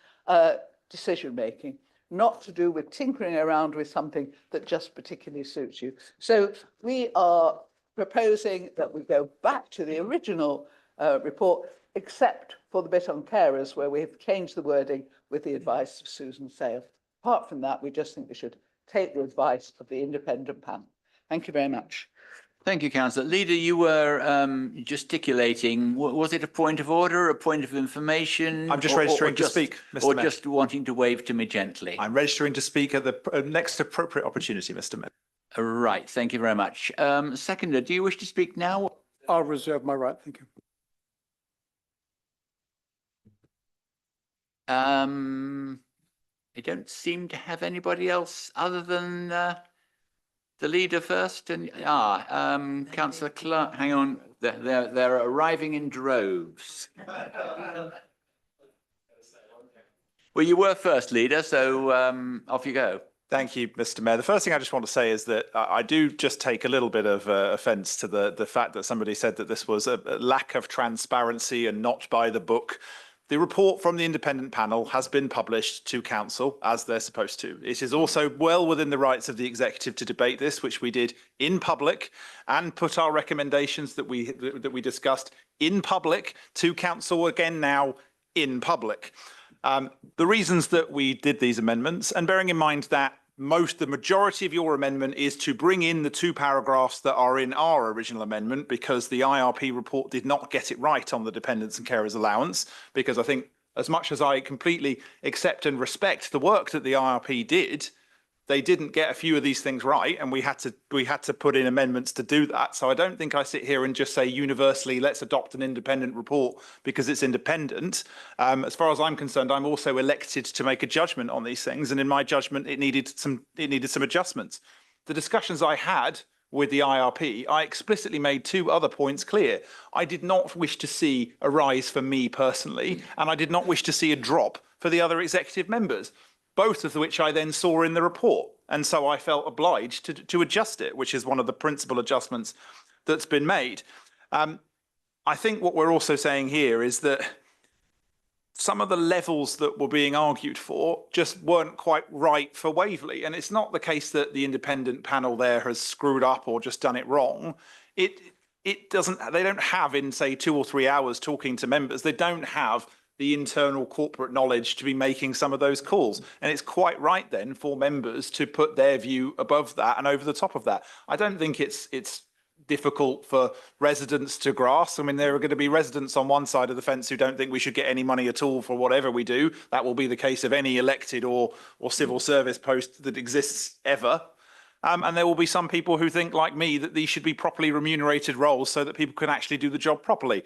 decision-making, not to do with tinkering around with something that just particularly suits you. So we are proposing that we go back to the original report, except for the bit on carers where we have changed the wording with the advice of Susan Sale. Apart from that, we just think we should take the advice of the independent panel. Thank you very much. Thank you, Councillor. Leader, you were gesticulating. Was it a point of order, a point of information? I'm just registering to speak, Mr. Or Mayor. just wanting to wave to me gently? I'm registering to speak at the next appropriate opportunity, Mr. Mayor. Right, thank you very much. Seconder, do you wish to speak now? I'll reserve my right. Thank you. I don't seem to have anybody else other than the leader first. And Councillor Clark, hang on, they're arriving in droves. Well, you were first, leader, so off you go. Thank you, Mr. Mayor. The first thing I just want to say is that I do just take a little bit of offence to the fact that somebody said that this was a lack of transparency and not by the book. The report from the independent panel has been published to council as they're supposed to. It is also well within the rights of the executive to debate this, which we did in public, and put our recommendations that we discussed in public to council again now in public. The reasons that we did these amendments, and bearing in mind that the majority of your amendment is to bring in the 2 paragraphs that are in our original amendment, because the IRP report did not get it right on the dependents and carers allowance, because I think as much as I completely accept and respect the work that the IRP did, they didn't get a few of these things right, and we had to put in amendments to do that. So I don't think I sit here and just say universally, let's adopt an independent report because it's independent. As far as I'm concerned, I'm also elected to make a judgment on these things, and in my judgment, it needed some adjustments. The discussions I had with the IRP, I explicitly made 2 other points clear. I did not wish to see a rise for me personally, and I did not wish to see a drop for the other executive members, both of which I then saw in the report. And so I felt obliged to adjust it, which is one of the principal adjustments that's been made. I think what we're also saying here is that some of the levels that were being argued for just weren't quite right for Waverley. And it's not the case that the independent panel there has screwed up or just done it wrong. They don't have, in say 2 or 3 hours talking to members, they don't have the internal corporate knowledge to be making some of those calls. And it's quite right then for members to put their view above that and over the top of that. I don't think it's difficult for residents to grasp. I mean, there are going to be residents on one side of the fence who don't think we should get any money at all for whatever we do. That will be the case of any elected or civil service post that exists ever. And there will be some people who think, like me, that these should be properly remunerated roles so that people can actually do the job properly.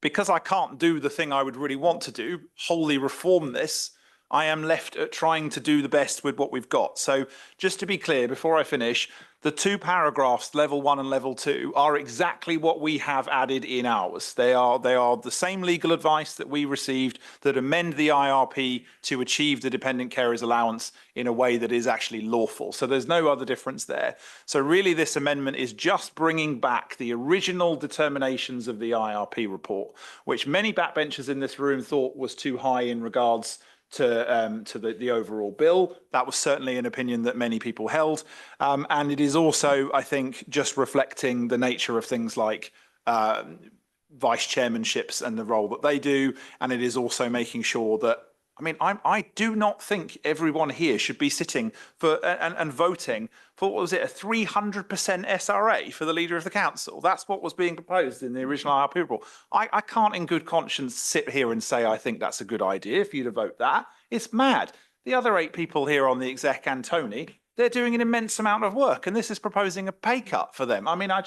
Because I can't do the thing I would really want to do, wholly reform this, I am left at trying to do the best with what we've got. So just to be clear, before I finish, the 2 paragraphs, level 1 and level 2, are exactly what we have added in ours. They are the same legal advice that we received that amend the IRP to achieve the dependent carers allowance in a way that is actually lawful. So there's no other difference there. So really this amendment is just bringing back the original determinations of the IRP report, which many backbenchers in this room thought was too high in regards to the overall bill. That was certainly an opinion that many people held. And it is also, I think, just reflecting the nature of things like vice chairmanships and the role that they do. And it is also making sure that, I mean, I do not think everyone here should be sitting for and voting for, what was it, a 300% SRA for the leader of the council. That's what was being proposed in the original IRP report. I can't in good conscience sit here and say I think that's a good idea for you to vote that. It's mad. The other 8 people here on the exec and Tony, they're doing an immense amount of work, and this is proposing a pay cut for them. I mean, I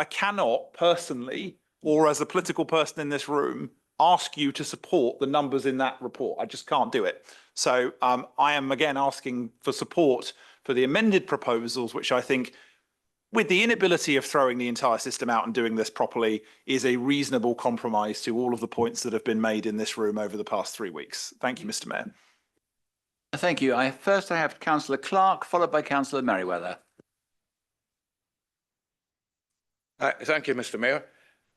cannot personally, or as a political person in this room, ask you to support the numbers in that report. I just can't do it. So I am again asking for support for the amended proposals, which I think, with the inability of throwing the entire system out and doing this properly, is a reasonable compromise to all of the points that have been made in this room over the past 3 weeks. Thank you, Mr. Mayor. Thank you. First I have Councillor Clark, followed by Councillor Merriweather. Thank you, Mr. Mayor.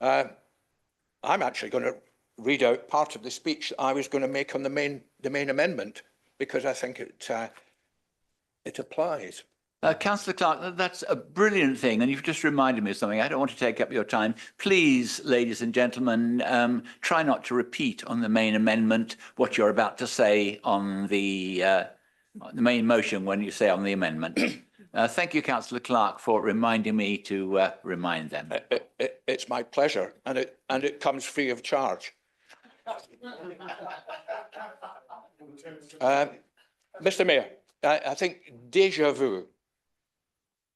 I'm actually going to read out part of the speech that I was going to make on the main amendment because I think it applies. Councillor Clark, that's a brilliant thing, and you've just reminded me of something. I don't want to take up your time. Please, ladies and gentlemen, try not to repeat on the main amendment what you're about to say on the main motion when you say on the amendment. Thank you, Councillor Clark, for reminding me to remind them. It's my pleasure, and it comes free of charge. Mr. Mayor, I think déjà vu.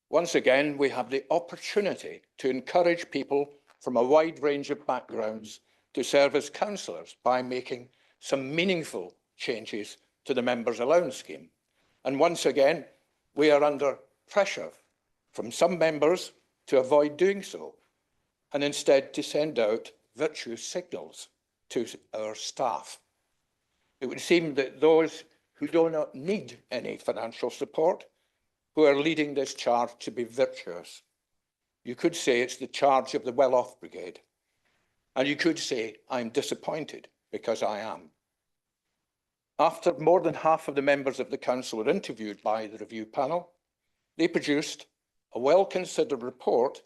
Once again, we have the opportunity to encourage people from a wide range of backgrounds to serve as councillors by making some meaningful changes to the members' allowance scheme. And once again, we are under pressure from some members to avoid doing so and instead to send out virtue signals to our staff. It would seem that those who do not need any financial support who are leading this charge to be virtuous. You could say it's the charge of the well-off brigade. And you could say, I'm disappointed, because I am. After more than half of the members of the council were interviewed by the review panel, they produced a well-considered report,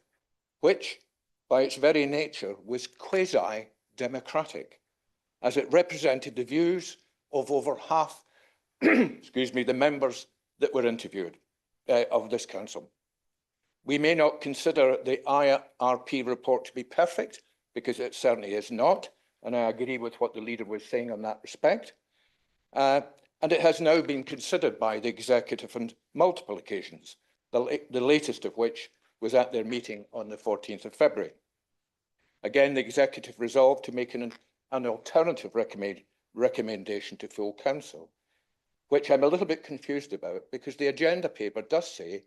which, by its very nature, was quasi-democratic, as it represented the views of over half, excuse me, the members that were interviewed. Of this council. We may not consider the IRP report to be perfect, because it certainly is not, and I agree with what the leader was saying on that respect. And it has now been considered by the executive on multiple occasions, the latest of which was at their meeting on the 14th of February. Again, the executive resolved to make an alternative recommendation to full council, which I'm a little bit confused about, because the agenda paper does say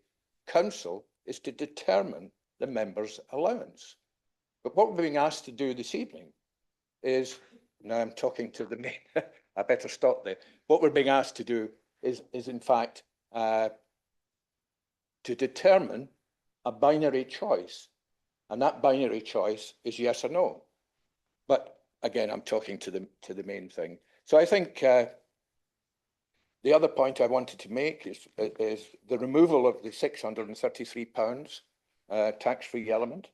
council is to determine the member's allowance. But what we're being asked to do this evening is, now I'm talking to the main, I better stop there. What we're being asked to do is in fact, to determine a binary choice. And that binary choice is yes or no. But again, I'm talking to the main thing. So I think, the other point I wanted to make is the removal of the £633 tax-free element.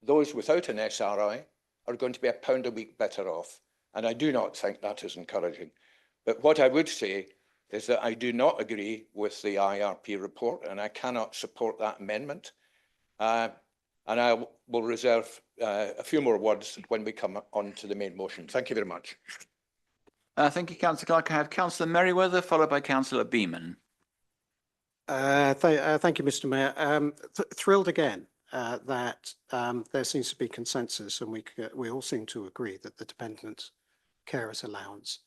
Those without an SRI are going to be £1 a week better off. And I do not think that is encouraging. But what I would say is that I do not agree with the IRP report, and I cannot support that amendment. And I will reserve a few more words when we come on to the main motion. Thank you very much. Thank you, Councillor Clark. I have Councillor Merriweather, followed by Councillor Beeman. Thank you, Mr. Mayor. Thrilled again that there seems to be consensus, and we all seem to agree that the dependent carers allowance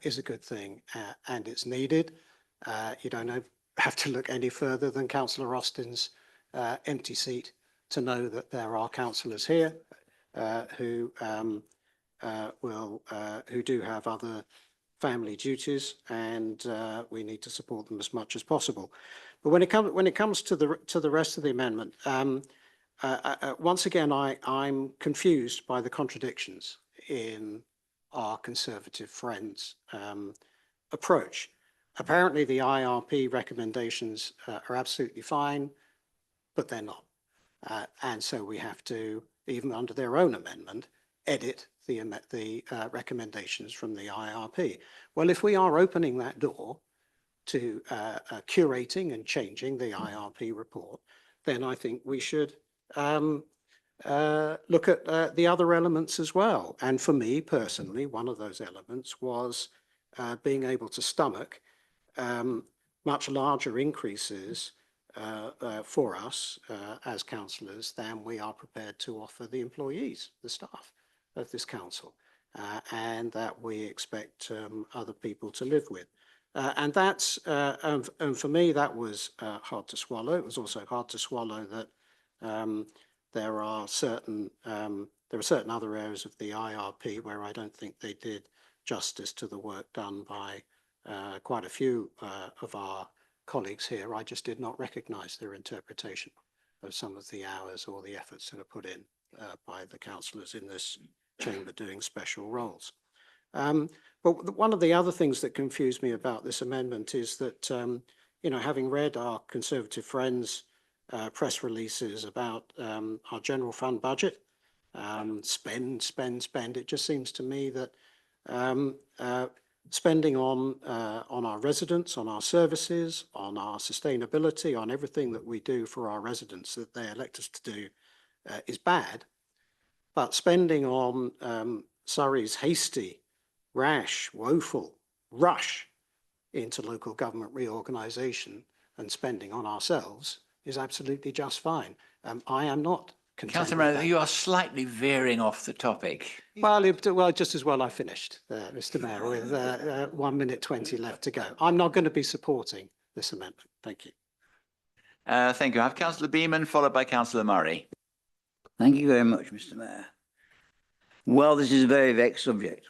is a good thing and it's needed. You don't have to look any further than Councillor Austin's empty seat to know that there are councillors here who do have other family duties, and we need to support them as much as possible. But when it comes to the rest of the amendment, once again, I'm confused by the contradictions in our Conservative friends' approach. Apparently, the IRP recommendations are absolutely fine, but they're not, and so we have to, even under their own amendment, edit the recommendations from the IRP. Well, if we are opening that door to curating and changing the IRP report, then I think we should look at the other elements as well. And for me personally, one of those elements was being able to stomach much larger increases for us as councillors than we are prepared to offer the employees, the staff of this council, and that we expect other people to live with. And that's, and for me, that was hard to swallow. It was also hard to swallow that there are certain other areas of the IRP where I don't think they did justice to the work done by quite a few of our colleagues here. I just did not recognise their interpretation. of some of the hours or the efforts that are put in by the councillors in this chamber doing special roles. But one of the other things that confused me about this amendment is that, you know, having read our Conservative friends' press releases about our general fund budget, spend, it just seems to me that spending on our residents, on our services, on our sustainability, on everything that we do for our residents that they elect us to do is bad. But spending on Surrey's hasty, rash, woeful rush into local government reorganisation and spending on ourselves is absolutely just fine. I am not content Councillor with Murray, that. you are slightly veering off the topic. Well, just as well I finished, Mr. Mayor, with 1 minute 20 left to go. I'm not going to be supporting this amendment. Thank you. Thank you. I have Councillor Beeman, followed by Councillor Murray. Thank you very much, Mr. Mayor. Well, this is a very vexed subject.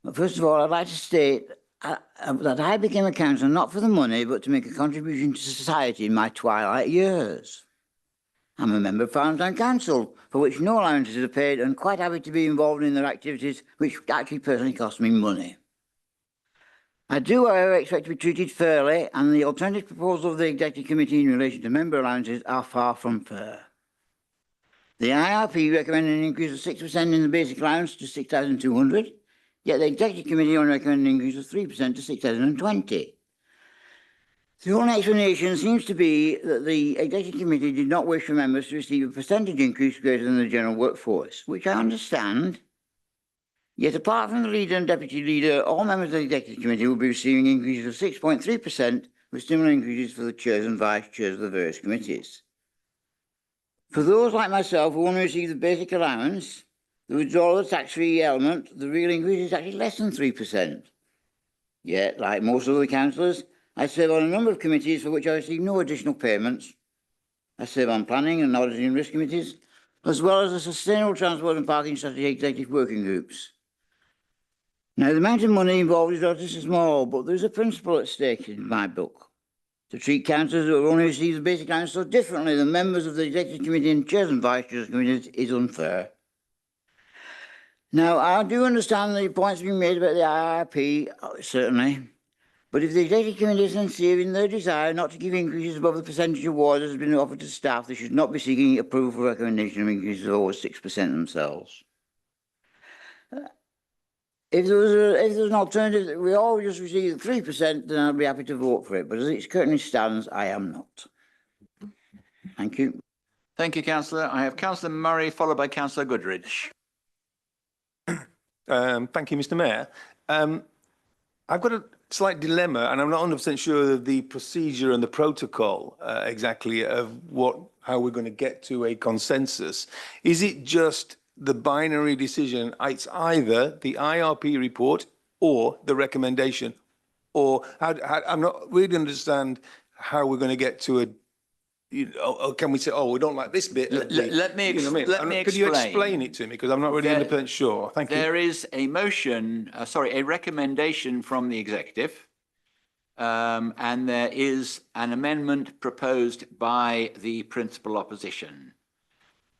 But first of all, I'd like to state that I became a councillor not for the money, but to make a contribution to society in my twilight years. I'm a member of Farntown Council, for which no allowances are paid, and quite happy to be involved in their activities, which actually personally cost me money. I do, however, expect to be treated fairly, and the alternative proposal of the Executive Committee in relation to member allowances are far from fair. The IRP recommended an increase of 6% in the basic allowance to 6,200, yet the Executive Committee only recommended an increase of 3% to 6,020. The only explanation seems to be that the Executive Committee did not wish for members to receive a percentage increase greater than the general workforce, which I understand. Yet apart from the leader and deputy leader, all members of the Executive Committee will be receiving increases of 6.3%, with similar increases for the chairs and vice chairs of the various committees. For those like myself who only receive the basic allowance, the withdrawal of the tax-free element, the real increase is actually less than 3%. Yet, like most other councillors, I serve on a number of committees for which I receive no additional payments. I serve on planning and auditing and risk committees, as well as the Sustainable Transport and Parking Strategy Executive Working Groups. Now, the amount of money involved is relatively small, but there is a principle at stake in my book. To treat councillors who have only received the basic allowance so differently than members of the Executive Committee and chairs and vice chairs of committees is unfair. Now, I do understand the points being made about the IRP, certainly, but if the Executive Committee is sincere in their desire not to give increases above the percentage award that has been offered to staff, they should not be seeking approval for recommendation of increases of over 6% themselves. If there was an alternative that we all just receive 3%, then I'd be happy to vote for it. But as it currently stands, I am not. Thank you. Thank you, Councillor. I have Councillor Murray, followed by Councillor Goodridge. Thank you, Mr. Mayor. I've got a slight dilemma, and I'm not 100% sure of the procedure and the protocol exactly of how we're going to get to a consensus. Is it just the binary decision? It's either the IRP report or the recommendation, or I'm not really understand how we're going to get to a. Or can we say, oh, we don't like this bit? Let me explain. Could you explain it to me? Because I'm not really 100% sure. Thank you. There is a motion, a recommendation from the executive, and there is an amendment proposed by the principal opposition.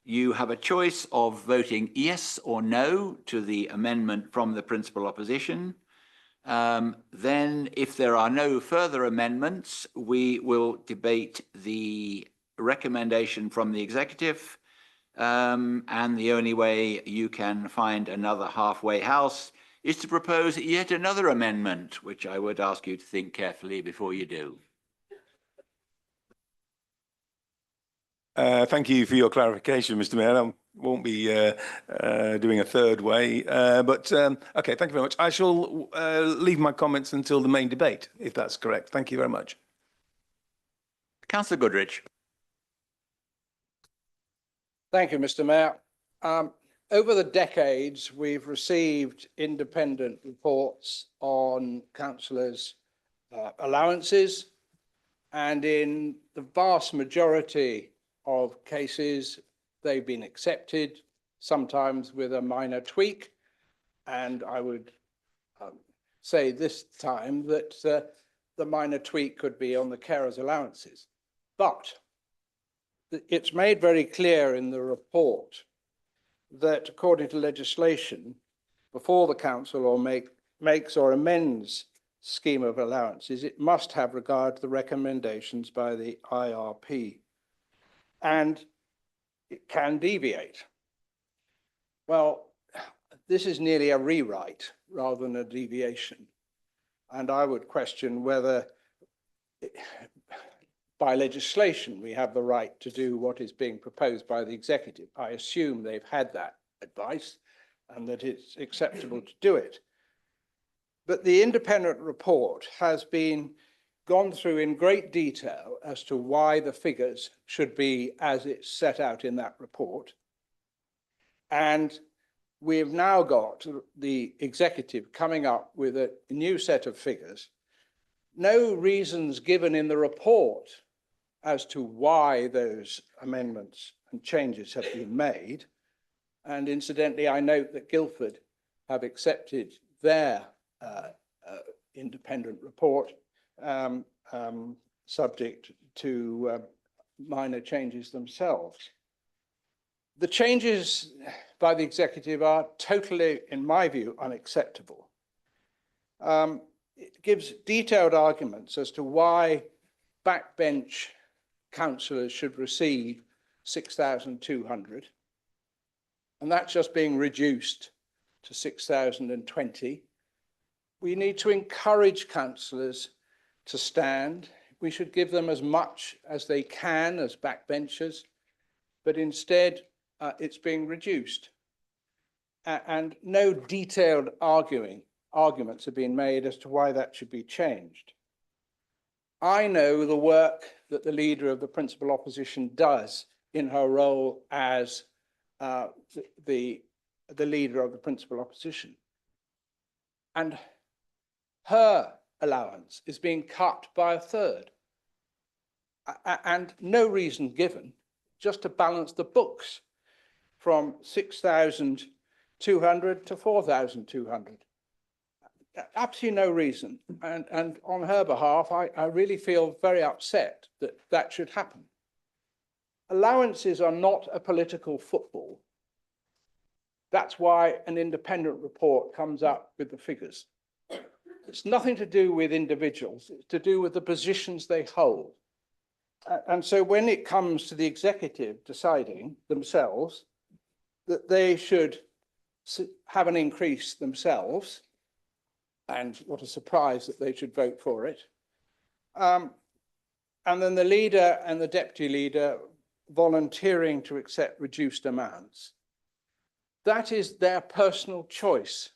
You have a choice of voting yes or no to the amendment from the principal opposition. Then, if there are no further amendments, we will debate the recommendation from the executive. And the only way you can find another halfway house is to propose yet another amendment, which I would ask you to think carefully before you do. Thank you for your clarification, Mr. Mayor. I won't be doing a third way, but okay, thank you very much. I shall leave my comments until the main debate, if that's correct. Thank you very much. Councillor Goodridge. Thank you, Mr. Mayor. Over the decades, we've received independent reports on councillors' allowances, and in the vast majority of cases, they've been accepted, sometimes with a minor tweak. And I would say this time that the minor tweak could be on the carers' allowances. But it's made very clear in the report that according to legislation, before the council makes or amends scheme of allowances, it must have regard to the recommendations by the IRP, and it can deviate. Well, this is nearly a rewrite rather than a deviation, and I would question whether by legislation we have the right to do what is being proposed by the executive. I assume they've had that advice and that it's acceptable to do it. But the independent report has been gone through in great detail as to why the figures should be as it's set out in that report. And we've now got the executive coming up with a new set of figures. No reasons given in the report as to why those amendments and changes have been made. And incidentally, I note that Guildford have accepted their independent report, subject to minor changes themselves. The changes by the executive are totally, in my view, unacceptable. It gives detailed arguments as to why backbench councillors should receive 6,200, and that's just being reduced to 6,020. We need to encourage councillors to stand. We should give them as much as they can as backbenchers, but instead it's being reduced. And no detailed arguments have been made as to why that should be changed. I know the work that the leader of the principal opposition does in her role as the leader of the principal opposition. And her allowance is being cut by a third. And no reason given, just to balance the books from 6,200 to 4,200. Absolutely no reason. And on her behalf, I really feel very upset that that should happen. Allowances are not a political football. That's why an independent report comes up with the figures. It's nothing to do with individuals. It's to do with the positions they hold. And so when it comes to the executive deciding themselves that they should have an increase themselves, and what a surprise that they should vote for it, and then the leader and the deputy leader volunteering to accept reduced amounts, that is their personal choice.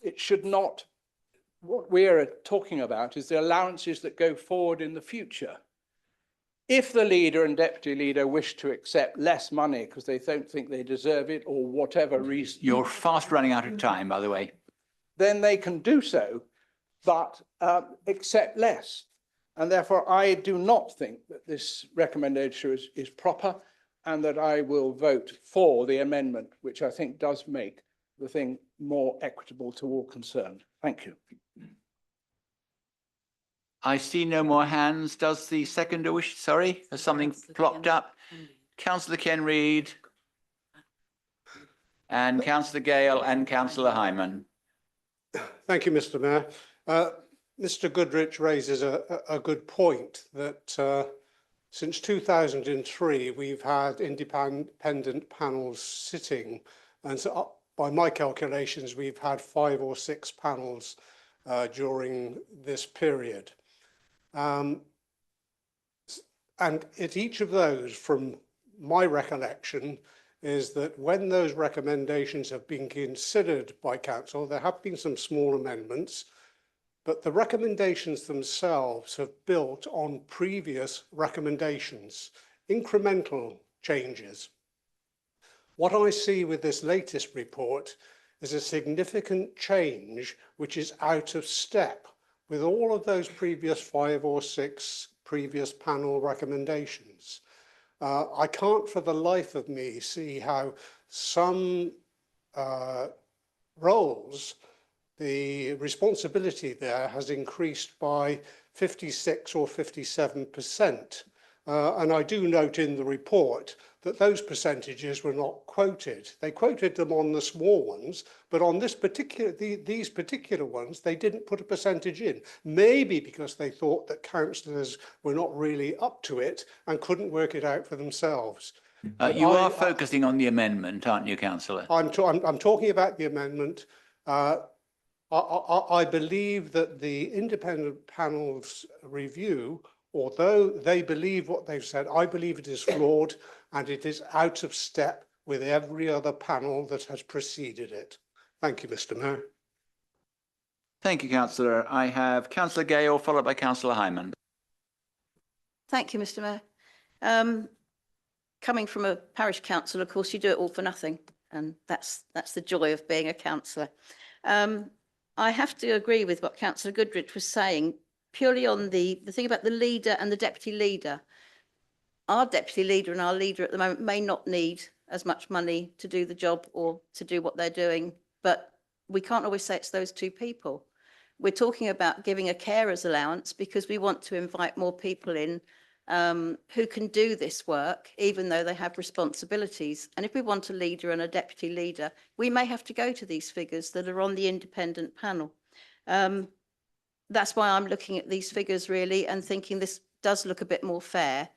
It should not, what we're talking about is the allowances that go forward in the future. If the leader and deputy leader wish to accept less money because they don't think they deserve it or whatever reason. You're fast running out of time, by the way. Then they can do so, but accept less. And therefore, I do not think that this recommendation is proper, and that I will vote for the amendment, which I think does make the thing more equitable to all concerned. Thank you. I see no more hands. Does the seconder wish? Sorry, has something plopped up? Councillor Ken Reid and Councillor Gale and Councillor Hyman. Thank you, Mr. Mayor. Mr. Goodrich raises a good point that since 2003, we've had independent panels sitting. And so by my calculations, we've had 5 or 6 panels during this period. And at each of those, from my recollection, is that when those recommendations have been considered by council, there have been some small amendments, but the recommendations themselves have built on previous recommendations, incremental changes. What I see with this latest report is a significant change which is out of step with all of those previous 5 or 6 previous panel recommendations. I can't for the life of me see how some roles, the responsibility there has increased by 56 or 57%. And I do note in the report that those percentages were not quoted. They quoted them on the small ones, but on these particular ones, they didn't put a percentage in. Maybe because they thought that councillors were not really up to it and couldn't work it out for themselves. You are focusing on the amendment, aren't you, councillor? I'm talking about the amendment. I believe that the independent panel's review, although they believe what they've said, I believe it is flawed and it is out of step with every other panel that has preceded it. Thank you, Mr. Mayor. Thank you, councillor. I have councillor Gale, followed by councillor Hyman. Thank you, Mr. Mayor. Coming from a parish council, of course, you do it all for nothing, and that's the joy of being a councillor. I have to agree with what Councillor Goodrich was saying, purely on the thing about the leader and the deputy leader. Our deputy leader and our leader at the moment may not need as much money to do the job or to do what they're doing, but we can't always say it's those two people. We're talking about giving a carer's allowance because we want to invite more people in who can do this work, even though they have responsibilities. And if we want a leader and a deputy leader, we may have to go to these figures that are on the independent panel. That's why I'm looking at these figures really and thinking this does look a bit more fair.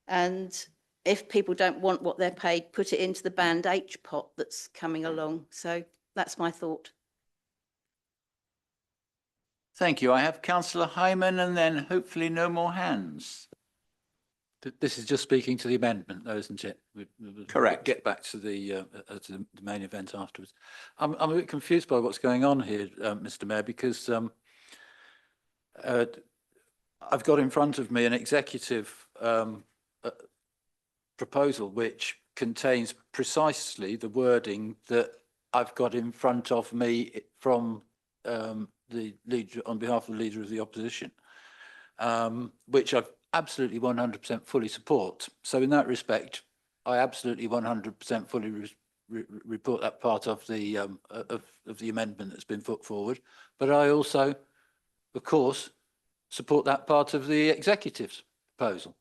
And if people don't want what they're paid, put it into the Band H pot that's coming along. So that's my thought. Thank you. I have councillor Hyman and then hopefully no more hands. This is just speaking to the amendment, though, isn't it? We'll Correct. Get back to the main event afterwards. I'm a bit confused by what's going on here, Mr. Mayor, because I've got in front of me an executive proposal which contains precisely the wording that I've got in front of me from the leader, on behalf of the leader of the opposition, which I've absolutely 100% fully support. So in that respect, I absolutely 100% fully report that part of the amendment that's been put forward. But I also, of course, support that part of the executive's proposal.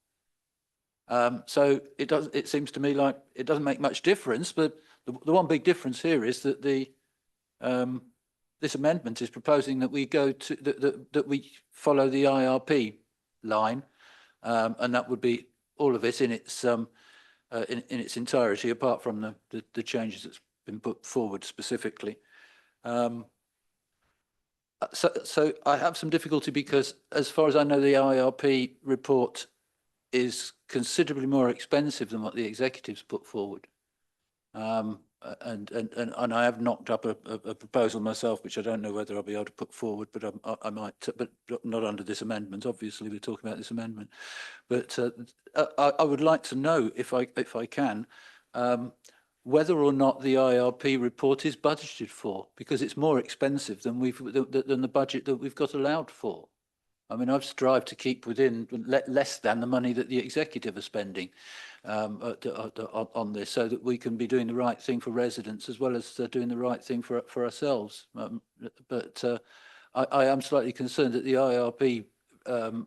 So it seems to me like it doesn't make much difference. But the one big difference here is that this amendment is proposing that we go to that we follow the IRP line. And that would be all of it in its entirety, apart from the changes that's been put forward specifically. So I have some difficulty because, as far as I know, the IRP report is considerably more expensive than what the executives put forward. And I have knocked up a proposal myself, which I don't know whether I'll be able to put forward, but I might, but not under this amendment. Obviously, we're talking about this amendment. But I would like to know, if I can, whether or not the IRP report is budgeted for, because it's more expensive than than the budget that we've got allowed for. I mean, I've strived to keep within less than the money that the executive are spending on this, so that we can be doing the right thing for residents as well as doing the right thing for ourselves. But I am slightly concerned that the IRP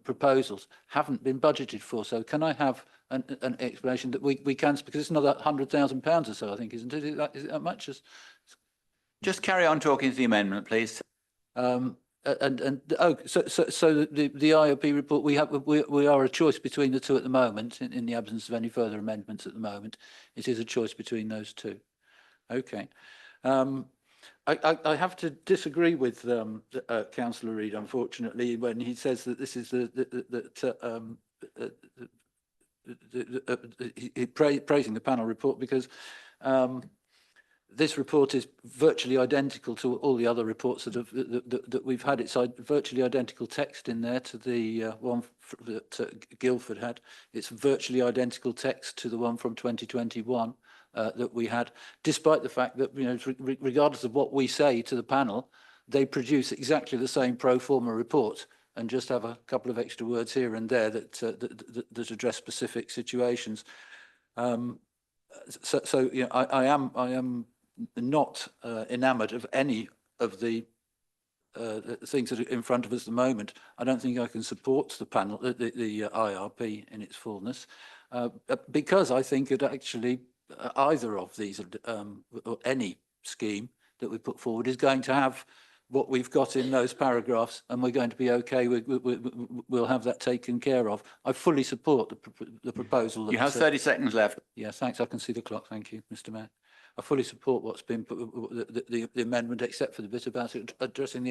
proposals haven't been budgeted for. So can I have an explanation that we can, because it's another £100,000 or so, I think, isn't it? Is that much? Just carry on talking to the amendment, please. So the IRP report, we are a choice between the two at the moment, in the absence of any further amendments at the moment. It is a choice between those two. Okay. I have to disagree with Councillor Reid, unfortunately, when he says that this is praising the panel report, because this report is virtually identical to all the other reports that we've had. It's virtually identical text in there to the one that Guildford had. It's virtually identical text to the one from 2021 that we had, despite the fact that, you know, regardless of what we say to the panel, they produce exactly the same pro forma report and just have a couple of extra words here and there that address specific situations. So you know, I am not enamoured of any of the the things that are in front of us at the moment, I don't think I can support the panel, the IRP in its fullness, because I think it actually either of these, or any scheme that we put forward, is going to have what we've got in those paragraphs, and we're going to be okay. We'll have that taken care of. I fully support the proposal. You have 30 seconds left. Yeah, thanks. I can see the clock. Thank you, Mr. Mayor. I fully support what's been put, the amendment, except for the bit about it addressing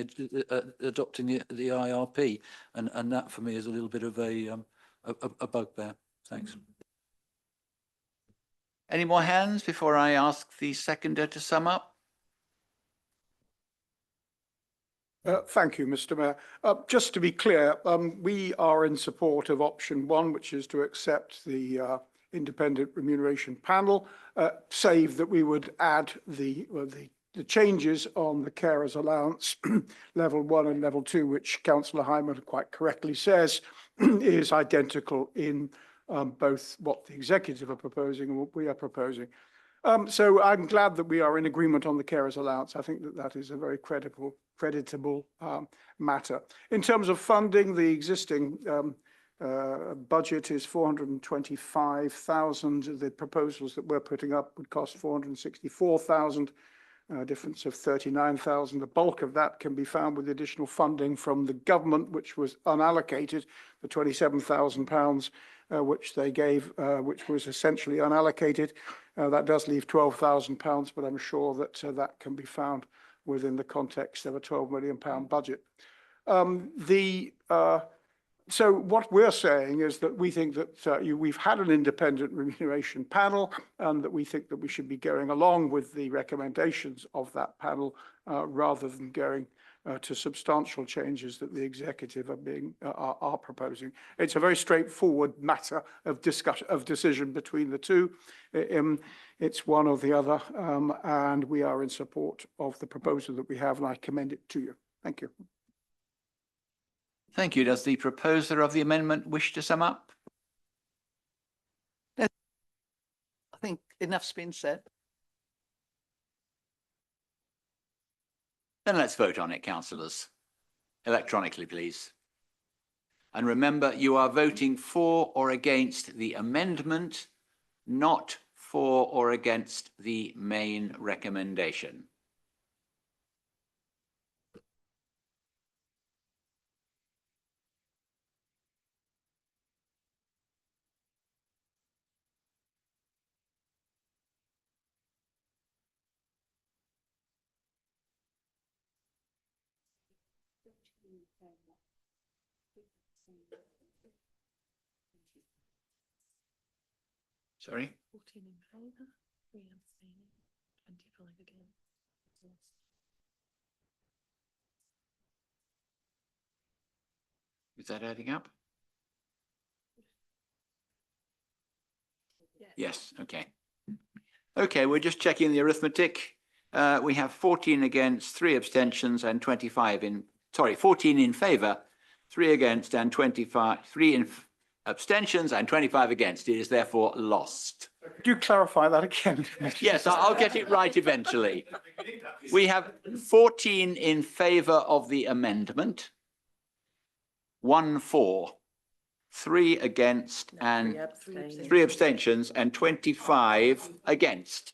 adopting the IRP, and that for me is a little bit of a bugbear. Thanks. Any more hands before I ask the seconder to sum up? Thank you, Mr. Mayor. Just to be clear, we are in support of option 1, which is to accept the independent remuneration panel, save that we would add the changes on the carers allowance level 1 and level 2, which Councillor Hyman quite correctly says is identical in both what the executive are proposing and what we are proposing. So I'm glad that we are in agreement on the carers allowance. I think that that is a very creditable matter. In terms of funding, the existing budget is 425,000. The proposals that we're putting up would cost 464,000, a difference of 39,000. The bulk of that can be found with additional funding from the government, which was unallocated, the £27,000 which they gave, which was essentially unallocated. That does leave £12,000, but I'm sure that that can be found within the context of a £12 million budget. So what we're saying is that we think that we've had an independent remuneration panel, and that we think that we should be going along with the recommendations of that panel rather than going to substantial changes that the executive are proposing. It's a very straightforward matter of decision between the two. It's one or the other, and we are in support of the proposal that we have, and I commend it to you. Thank you. Thank you. Does the proposer of the amendment wish to sum up? I think enough's been said. Then let's vote on it, councillors. Electronically, please. And remember, you are voting for or against the amendment, not for or against the main recommendation. Sorry? 14 in favour, 3 abstaining, 25 against. Is that adding up? Yes, okay. Okay, we're just checking the arithmetic. We have 14 against, 3 abstentions and 25 in, sorry, 14 in favour, 3 against and 25, 3 in abstentions and 25 against. It is therefore lost. Could you clarify that again? Yes, I'll get it right eventually. We have 14 in favour of the amendment, 1 for, 3 against and 3 abstentions and 25 against.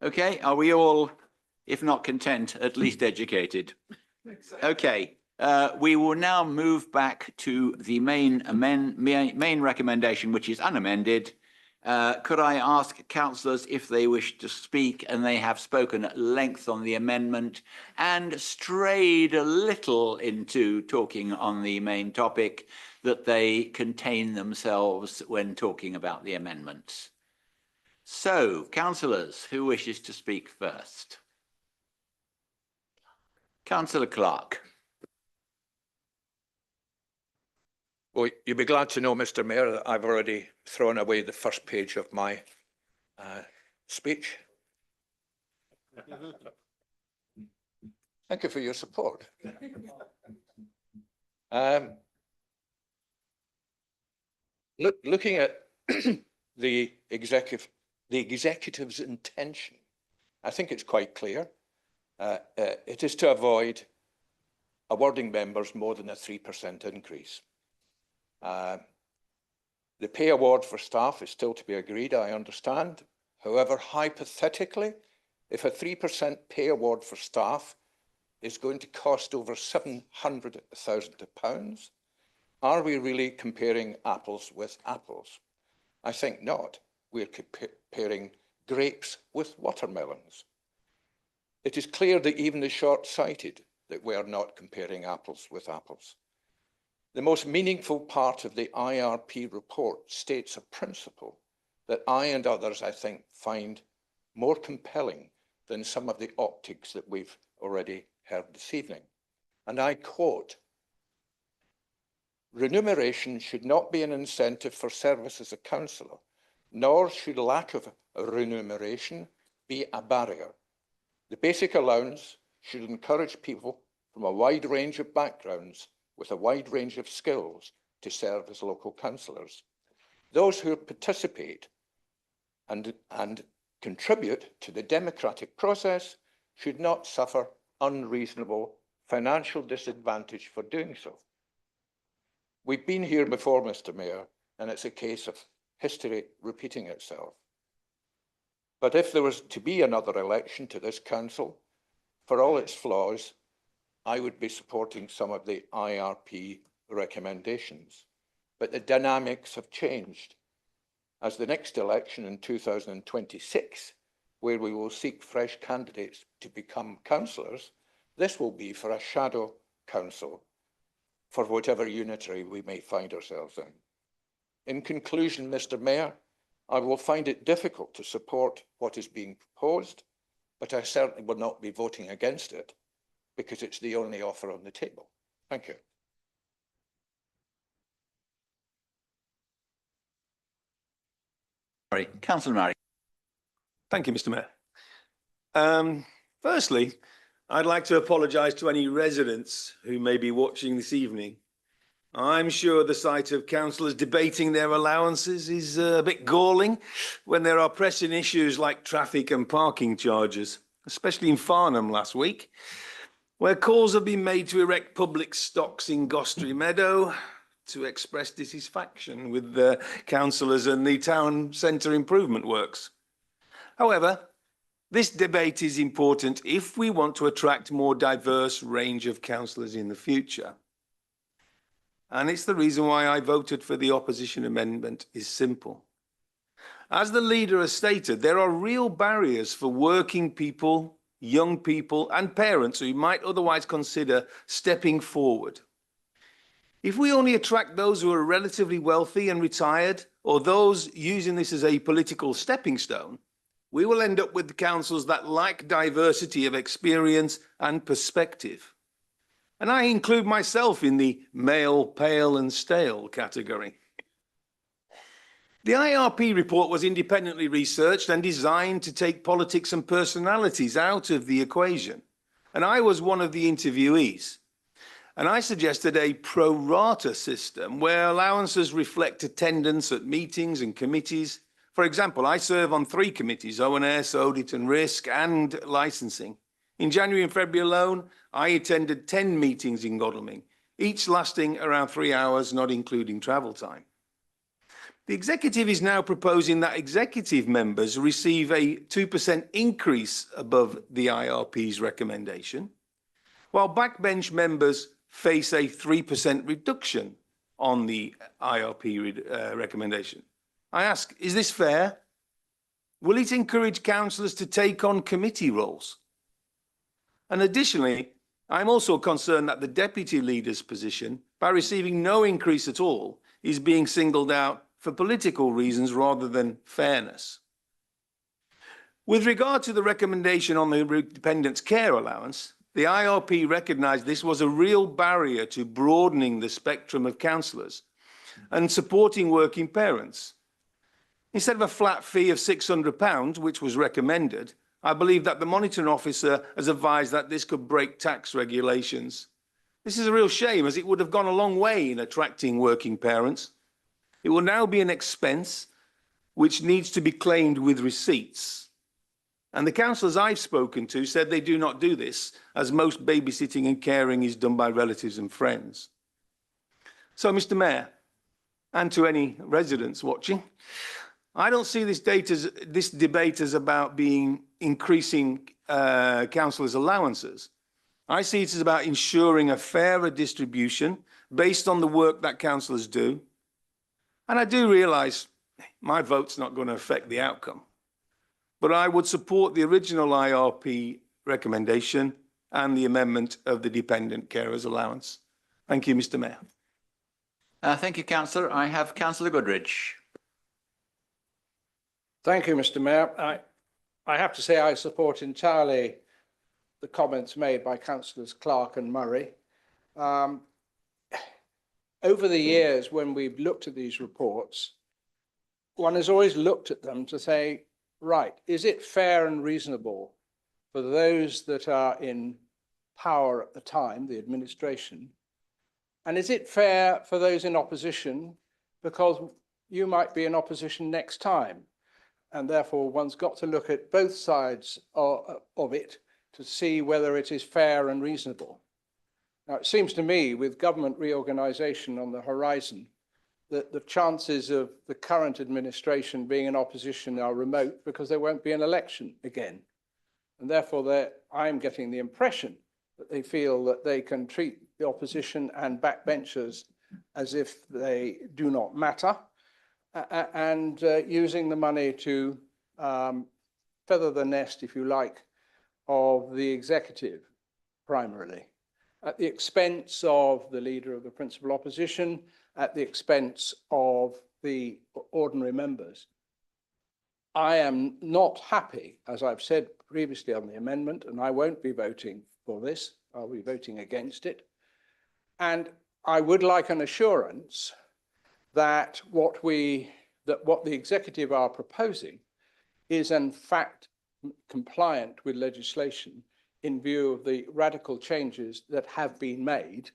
Okay, are we all, if not content, at least educated? Okay. We will now move back to the main recommendation, which is unamended. Could I ask councillors if they wish to speak, and they have spoken at length on the amendment and strayed a little into talking on the main topic, that they contain themselves when talking about the amendments. So, councillors, who wishes to speak first? Councillor Clark. Well, you'll be glad to know, Mr. Mayor, that I've already thrown away the first page of my speech. Thank you for your support. Looking at the executive's intention I think it's quite clear. It is to avoid awarding members more than a 3% increase. The pay award for staff is still to be agreed, I understand. However, hypothetically, if a 3% pay award for staff is going to cost over £700,000, are we really comparing apples with apples? I think not. We're comparing grapes with watermelons. It is clear that even the short-sighted that we are not comparing apples with apples. The most meaningful part of the IRP report states a principle that I and others, I think, find more compelling than some of the optics that we've already heard this evening. And I quote, "Remuneration should not be an incentive for service as a councillor, nor should lack of remuneration be a barrier. The basic allowance should encourage people from a wide range of backgrounds with a wide range of skills to serve as local councillors. Those who participate and contribute to the democratic process should not suffer unreasonable financial disadvantage for doing so." We've been here before, Mr. Mayor, and it's a case of history repeating itself. But if there was to be another election to this council, for all its flaws, I would be supporting some of the IRP recommendations. But the dynamics have changed. As the next election in 2026, where we will seek fresh candidates to become councillors, this will be for a shadow council for whatever unitary we may find ourselves in. In conclusion, Mr. Mayor, I will find it difficult to support what is being proposed, but I certainly will not be voting against it because it's the only offer on the table. Thank you. Sorry, Councillor Murray. Thank you, Mr. Mayor. Firstly, I'd like to apologise to any residents who may be watching this evening. I'm sure the sight of councillors debating their allowances is a bit galling when there are pressing issues like traffic and parking charges, especially in Farnham last week, where calls have been made to erect public stocks in Gostry Meadow to express dissatisfaction with the councillors and the town centre improvement works. However, this debate is important if we want to attract more diverse range of councillors in the future. And it's the reason why I voted for the opposition amendment is simple. As the leader has stated, there are real barriers for working people, young people and parents who might otherwise consider stepping forward. If we only attract those who are relatively wealthy and retired, or those using this as a political stepping stone, we will end up with councils that lack diversity of experience and perspective. And I include myself in the male, pale and stale category. The IRP report was independently researched and designed to take politics and personalities out of the equation. And I was one of the interviewees. And I suggested a pro rata system where allowances reflect attendance at meetings and committees. For example, I serve on 3 committees, ONS, Audit and Risk and Licensing. In January and February alone, I attended 10 meetings in Godalming, each lasting around 3 hours, not including travel time. The executive is now proposing that executive members receive a 2% increase above the IRP's recommendation, while backbench members face a 3% reduction on the IRP recommendation. I ask, is this fair? Will it encourage councillors to take on committee roles? And additionally, I'm also concerned that the deputy leader's position, by receiving no increase at all, is being singled out for political reasons rather than fairness. With regard to the recommendation on the dependents' care allowance, the IRP recognised this was a real barrier to broadening the spectrum of councillors and supporting working parents. Instead of a flat fee of £600, which was recommended, I believe that the monitoring officer has advised that this could break tax regulations. This is a real shame, as it would have gone a long way in attracting working parents. It will now be an expense which needs to be claimed with receipts. And the councillors I've spoken to said they do not do this, as most babysitting and caring is done by relatives and friends. So, Mr. Mayor, and to any residents watching, I don't see this debate as about increasing councillors' allowances. I see it as about ensuring a fairer distribution based on the work that councillors do. And I do realise my vote's not going to affect the outcome, but I would support the original IRP recommendation and the amendment of the dependent carers allowance. Thank you, Mr. Mayor. Thank you, Councillor. I have Councillor Goodrich. Thank you, Mr. Mayor. I have to say I support entirely the comments made by Councillors Clark and Murray. Over the years, when we've looked at these reports, one has always looked at them to say, right, is it fair and reasonable for those that are in power at the time, the administration, and is it fair for those in opposition, because you might be in opposition next time, and therefore one's got to look at both sides of it to see whether it is fair and reasonable. Now, it seems to me, with government reorganisation on the horizon, that the chances of the current administration being in opposition are remote, because there won't be an election again. And therefore, I'm getting the impression that they feel that they can treat the opposition and backbenchers as if they do not matter, and using the money to feather the nest, if you like, of the executive primarily, at the expense of the leader of the principal opposition, at the expense of the ordinary members. I am not happy, as I've said previously on the amendment, and I won't be voting for this. I'll be voting against it. And I would like an assurance that what the executive are proposing is in fact compliant with legislation in view of the radical changes that have been made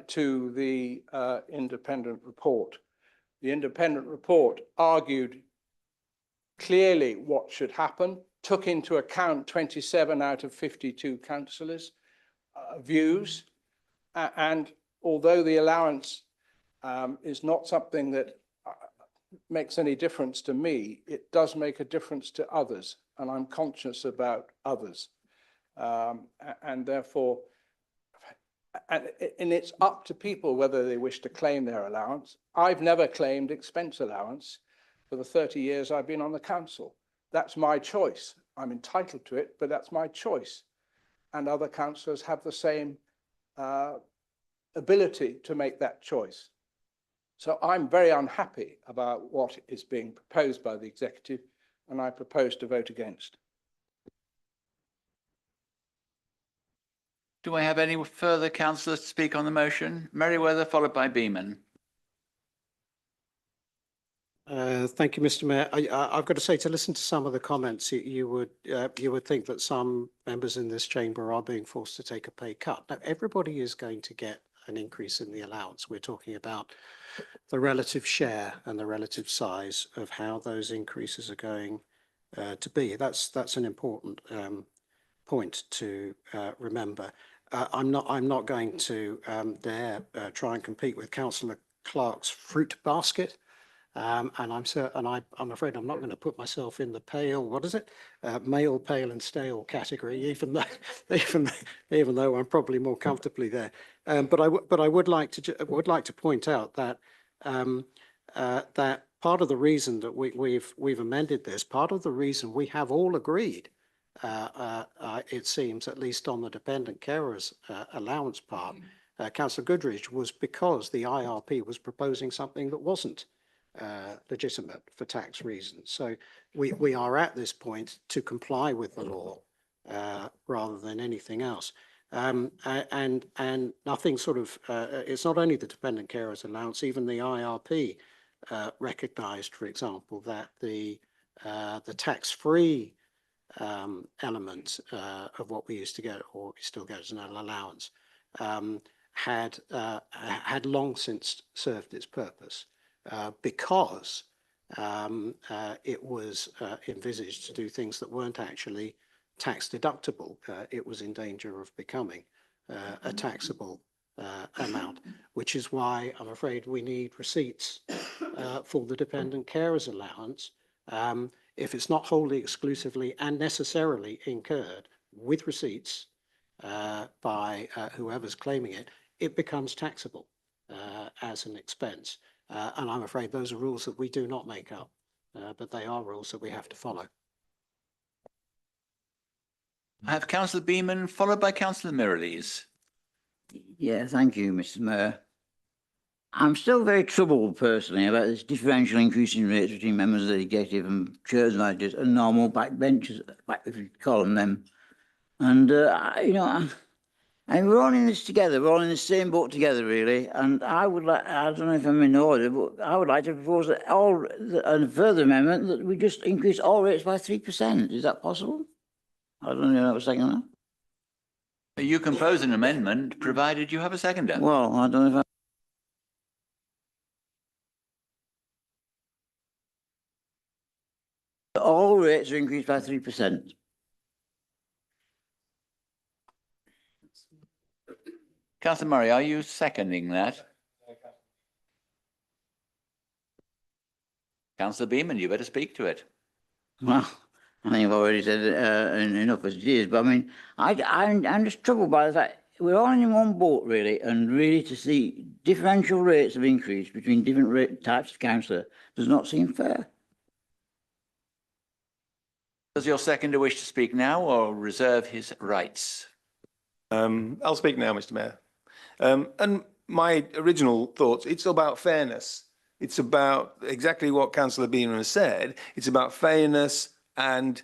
to the independent report. The independent report argued clearly what should happen, took into account 27 out of 52 councillors' views, and although the allowance is not something that makes any difference to me, it does make a difference to others, and I'm conscious about others. And therefore, and it's up to people whether they wish to claim their allowance. I've never claimed expense allowance for the 30 years I've been on the council. That's my choice. I'm entitled to it, but that's my choice. And other councillors have the same ability to make that choice. So I'm very unhappy about what is being proposed by the executive, and I propose to vote against. Do I have any further councillors to speak on the motion? Merriweather, followed by Beeman. Thank you, Mr. Mayor. I've got to say, to listen to some of the comments, you would think that some members in this chamber are being forced to take a pay cut. Now, everybody is going to get an increase in the allowance. We're talking about the relative share and the relative size of how those increases are going to be. That's an important point to remember. I'm not going to dare try and compete with Councillor Clark's fruit basket. And I'm afraid I'm not going to put myself in the pale, what is it? Male, pale and stale category, even though I'm probably more comfortably there. But I would like to point out that that part of the reason that we've amended this, part of the reason we have all agreed, it seems, at least on the dependent carers allowance part, Councillor Goodrich, was because the IRP was proposing something that wasn't legitimate for tax reasons. So we are at this point to comply with the law rather than anything else. And nothing sort of, it's not only the dependent carers allowance, even the IRP recognised, for example, that the tax-free element of what we used to get, or we still get as an allowance, had long since served its purpose. Because it was envisaged to do things that weren't actually tax deductible. It was in danger of becoming a taxable amount, which is why I'm afraid we need receipts for the dependent carers allowance. If it's not wholly exclusively and necessarily incurred with receipts by whoever's claiming it, it becomes taxable as an expense. And I'm afraid those are rules that we do not make up, but they are rules that we have to follow. I have Councillor Beeman, followed by Councillor Mirrlees. Yeah, thank you, Mr. Mayor. I'm still very troubled personally about this differential increase in rates between members of the executive and chairs managers and normal backbenchers, if you call them. And, you know, we're all in this together. We're all in the same boat together, really. And I would like, I don't know if I'm in order, but I would like to propose that a further amendment that we just increase all rates by 3%. Is that possible? I don't know what second that. You can propose an amendment, provided you have a seconder. Well, I don't know if all rates are increased by 3%. Councillor Murray, are you seconding that? Councillor Beeman, you better speak to it. Well, I think I've already said enough as it is, but I mean, I'm just troubled by the fact we're all in one boat, really, and really to see differential rates of increase between different types of councillor does not seem fair. Does your seconder wish to speak now or reserve his rights? I'll speak now, Mr. Mayor. And my original thoughts, it's about fairness. It's about exactly what Councillor Beeman has said. It's about fairness and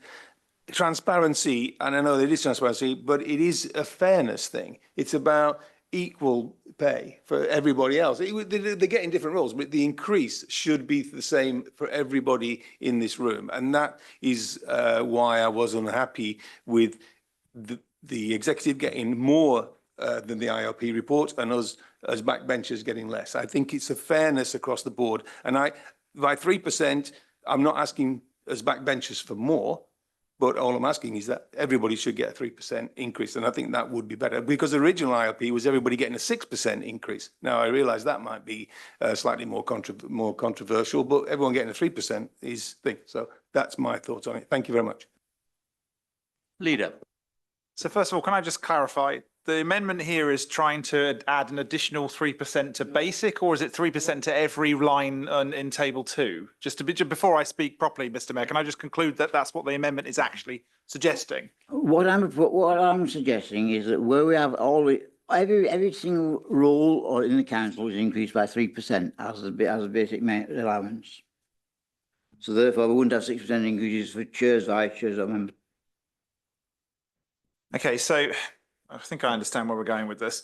transparency. And I know there is transparency, but it is a fairness thing. It's about equal pay for everybody else. They're getting different roles, but the increase should be the same for everybody in this room. And that is why I was unhappy with the executive getting more than the ILP report and us as backbenchers getting less. I think it's a fairness across the board. And by 3%, I'm not asking as backbenchers for more, but all I'm asking is that everybody should get a 3% increase. And I think that would be better because the original ILP was everybody getting a 6% increase. Now, I realise that might be slightly more controversial, but everyone getting a 3% is thing. So that's my thoughts on it. Thank you very much. Leader. So first of all, can I just clarify? The amendment here is trying to add an additional 3% to basic, or is it 3% to every line in table 2? Just before I speak properly, Mr. Mayor, can I just conclude that that's what the amendment is actually suggesting? What I'm suggesting is that where we have every single role or in the council is increased by 3% as a basic allowance. So therefore, we wouldn't have 6% increases for chairs, vice chairs, or members. Okay, so I think I understand where we're going with this.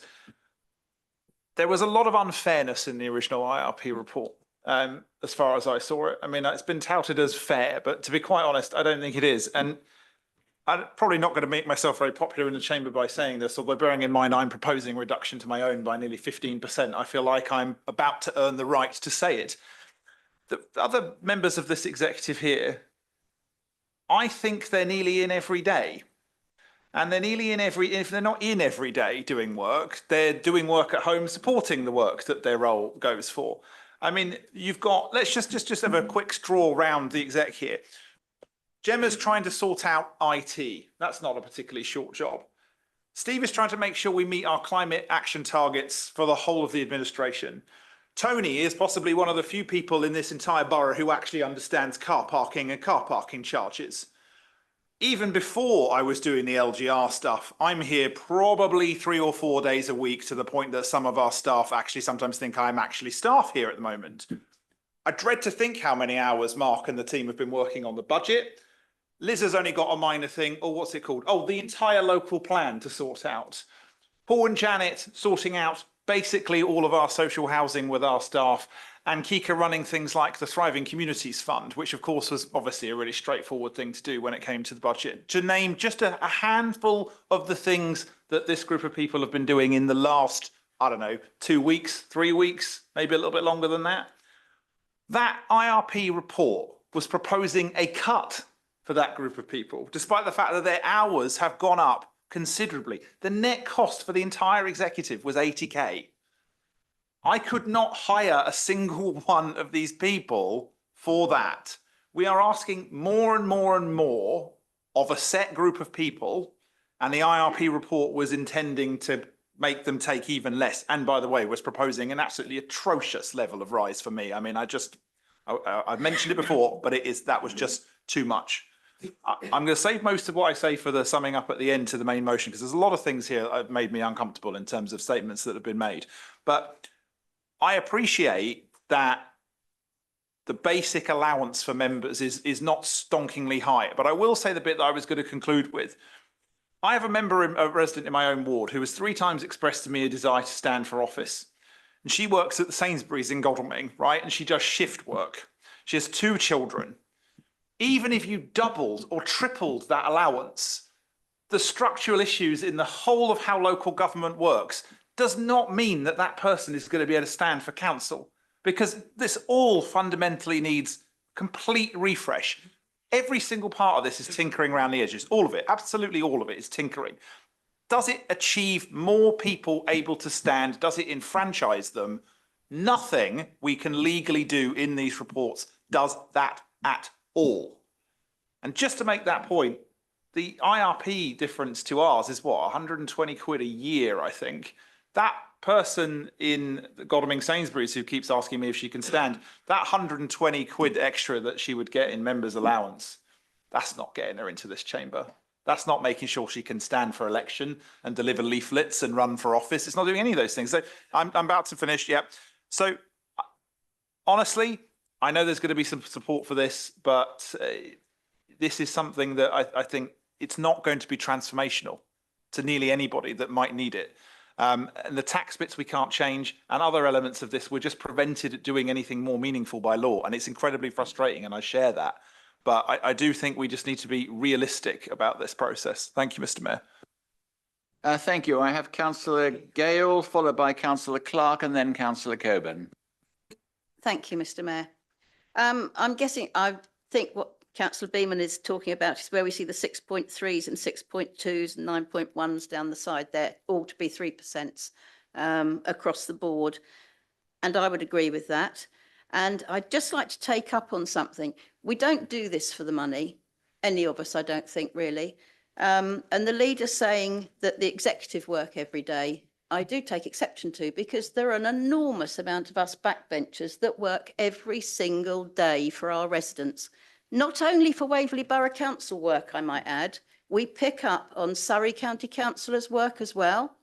There was a lot of unfairness in the original IRP report, as far as I saw it. I mean, it's been touted as fair, but to be quite honest, I don't think it is. And I'm probably not going to make myself very popular in the chamber by saying this, although bearing in mind I'm proposing a reduction to my own by nearly 15%. I feel like I'm about to earn the right to say it. The other members of this executive here, I think they're nearly in every day. And they're nearly in if they're not in every day doing work, they're doing work at home supporting the work that their role goes for. I mean, you've got, let's just have a quick straw round the exec here. Gemma's trying to sort out IT. That's not a particularly short job. Steve is trying to make sure we meet our climate action targets for the whole of the administration. Tony is possibly one of the few people in this entire borough who actually understands car parking and car parking charges. Even before I was doing the LGR stuff, I'm here probably 3 or 4 days a week, to the point that some of our staff actually sometimes think I'm actually staff here at the moment. I dread to think how many hours Mark and the team have been working on the budget. Liz has only got a minor thing, or what's it called? Oh, the entire local plan to sort out. Paul and Janet sorting out basically all of our social housing with our staff, and Kika running things like the Thriving Communities Fund, which of course was obviously a really straightforward thing to do when it came to the budget. To name just a handful of the things that this group of people have been doing in the last, I don't know, 2 weeks, 3 weeks, maybe a little bit longer than that. That IRP report was proposing a cut for that group of people, despite the fact that their hours have gone up considerably. The net cost for the entire executive was 80K. I could not hire a single one of these people for that. We are asking more and more and more of a set group of people, and the IRP report was intending to make them take even less. And by the way, was proposing an absolutely atrocious level of rise for me. I mean, I've mentioned it before, but that was just too much. I'm going to save most of what I say for the summing up at the end to the main motion, because there's a lot of things here that have made me uncomfortable in terms of statements that have been made. But I appreciate that the basic allowance for members is not stonkingly high. But I will say the bit that I was going to conclude with. I have a resident in my own ward who has 3 times expressed to me a desire to stand for office. And she works at the Sainsbury's in Godalming, right? And she does shift work. She has 2 children. Even if you doubled or tripled that allowance, the structural issues in the whole of how local government works does not mean that that person is going to be able to stand for council, because this all fundamentally needs complete refresh. Every single part of this is tinkering around the edges. All of it, absolutely all of it is tinkering. Does it achieve more people able to stand? Does it enfranchise them? Nothing we can legally do in these reports does that at all. And just to make that point, the IRP difference to ours is what, 120 quid a year, I think. That person in Godalming Sainsbury's who keeps asking me if she can stand, that 120 quid extra that she would get in members' allowance, that's not getting her into this chamber. That's not making sure she can stand for election and deliver leaflets and run for office. It's not doing any of those things. So I'm about to finish. Yeah. So honestly, I know there's going to be some support for this, but this is something that I think it's not going to be transformational to nearly anybody that might need it. And the tax bits we can't change, and other elements of this, we're just prevented at doing anything more meaningful by law. And it's incredibly frustrating, and I share that. But I do think we just need to be realistic about this process. Thank you, Mr. Mayor. Thank you. I have Councillor Gale, followed by Councillor Clark, and then Councillor Coburn. Thank you, Mr. Mayor. I'm guessing, I think what Councillor Beeman is talking about is where we see the 6.3s and 6.2s and 9.1s down the side there, all to be 3% across the board. And I would agree with that. And I'd just like to take up on something. We don't do this for the money, any of us, I don't think, really. And the leader saying that the executive work every day, I do take exception to, because there are an enormous amount of us backbenchers that work every single day for our residents. Not only for Waverley Borough Council work, I might add, we pick up on Surrey County Councillors' work as well.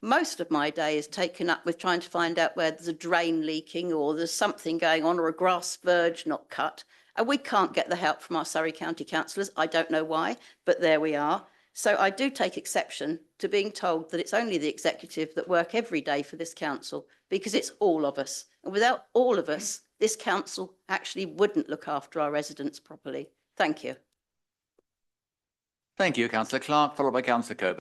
Most of my day is taken up with trying to find out where there's a drain leaking or there's something going on or a grass verge not cut. And we can't get the help from our Surrey County Councillors. I don't know why, but there we are. So I do take exception to being told that it's only the executive that work every day for this council, because it's all of us. And without all of us, this council actually wouldn't look after our residents properly. Thank you. Thank you, Councillor Clark, followed by Councillor Coburn.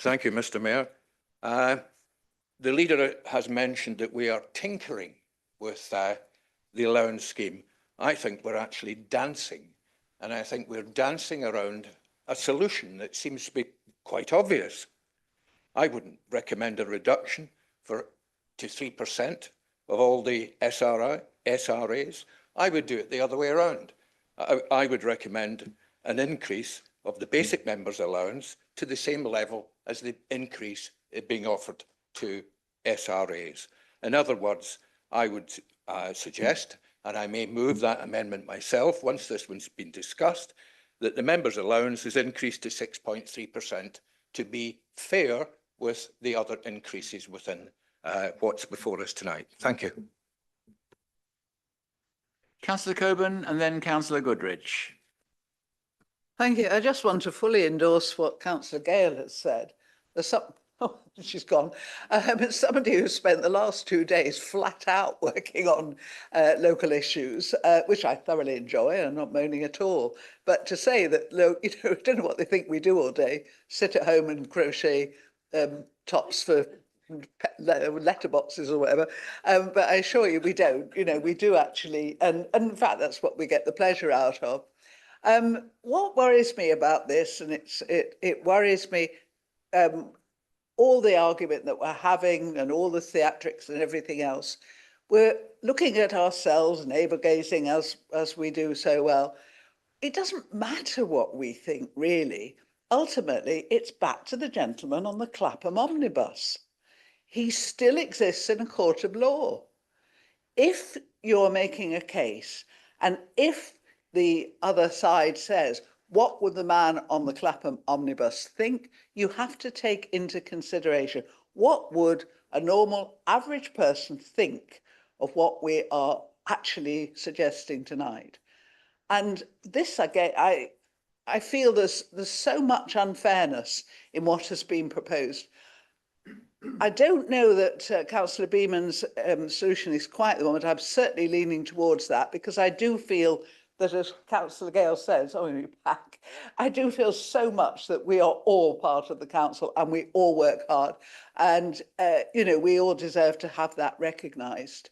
Thank you, Mr. Mayor. The leader has mentioned that we are tinkering with the allowance scheme. I think we're actually dancing, and I think we're dancing around a solution that seems to be quite obvious. I wouldn't recommend a reduction to 3% of all the SRAs. I would do it the other way around. I would recommend an increase of the basic members' allowance to the same level as the increase being offered to SRAs. In other words, I would suggest, and I may move that amendment myself once this one's been discussed, that the members' allowance is increased to 6.3% to be fair with the other increases within what's before us tonight. Thank you. Councillor Coburn and then Councillor Goodrich. Thank you. I just want to fully endorse what Councillor Gale has said. There's she's gone. Somebody who spent the last 2 days flat out working on local issues, which I thoroughly enjoy. I'm not moaning at all. But to say that, I don't know what they think we do all day, sit at home and crochet tops for letterboxes or whatever. But I assure you we don't. You know, we do actually, and in fact, that's what we get the pleasure out of. What worries me about this, and it worries me, all the argument that we're having and all the theatrics and everything else, we're looking at ourselves, navel gazing as we do so well. It doesn't matter what we think, really. Ultimately, it's back to the gentleman on the Clapham omnibus. He still exists in a court of law. If you're making a case, and if the other side says, what would the man on the Clapham omnibus think? You have to take into consideration, what would a normal average person think of what we are actually suggesting tonight? And this, again, I feel there's so much unfairness in what has been proposed. I don't know that Councillor Beamon's solution is quite the moment. I'm certainly leaning towards that, because I do feel that, as Councillor Gale says, I do feel so much that we are all part of the council and we all work hard, and you know, we all deserve to have that recognised.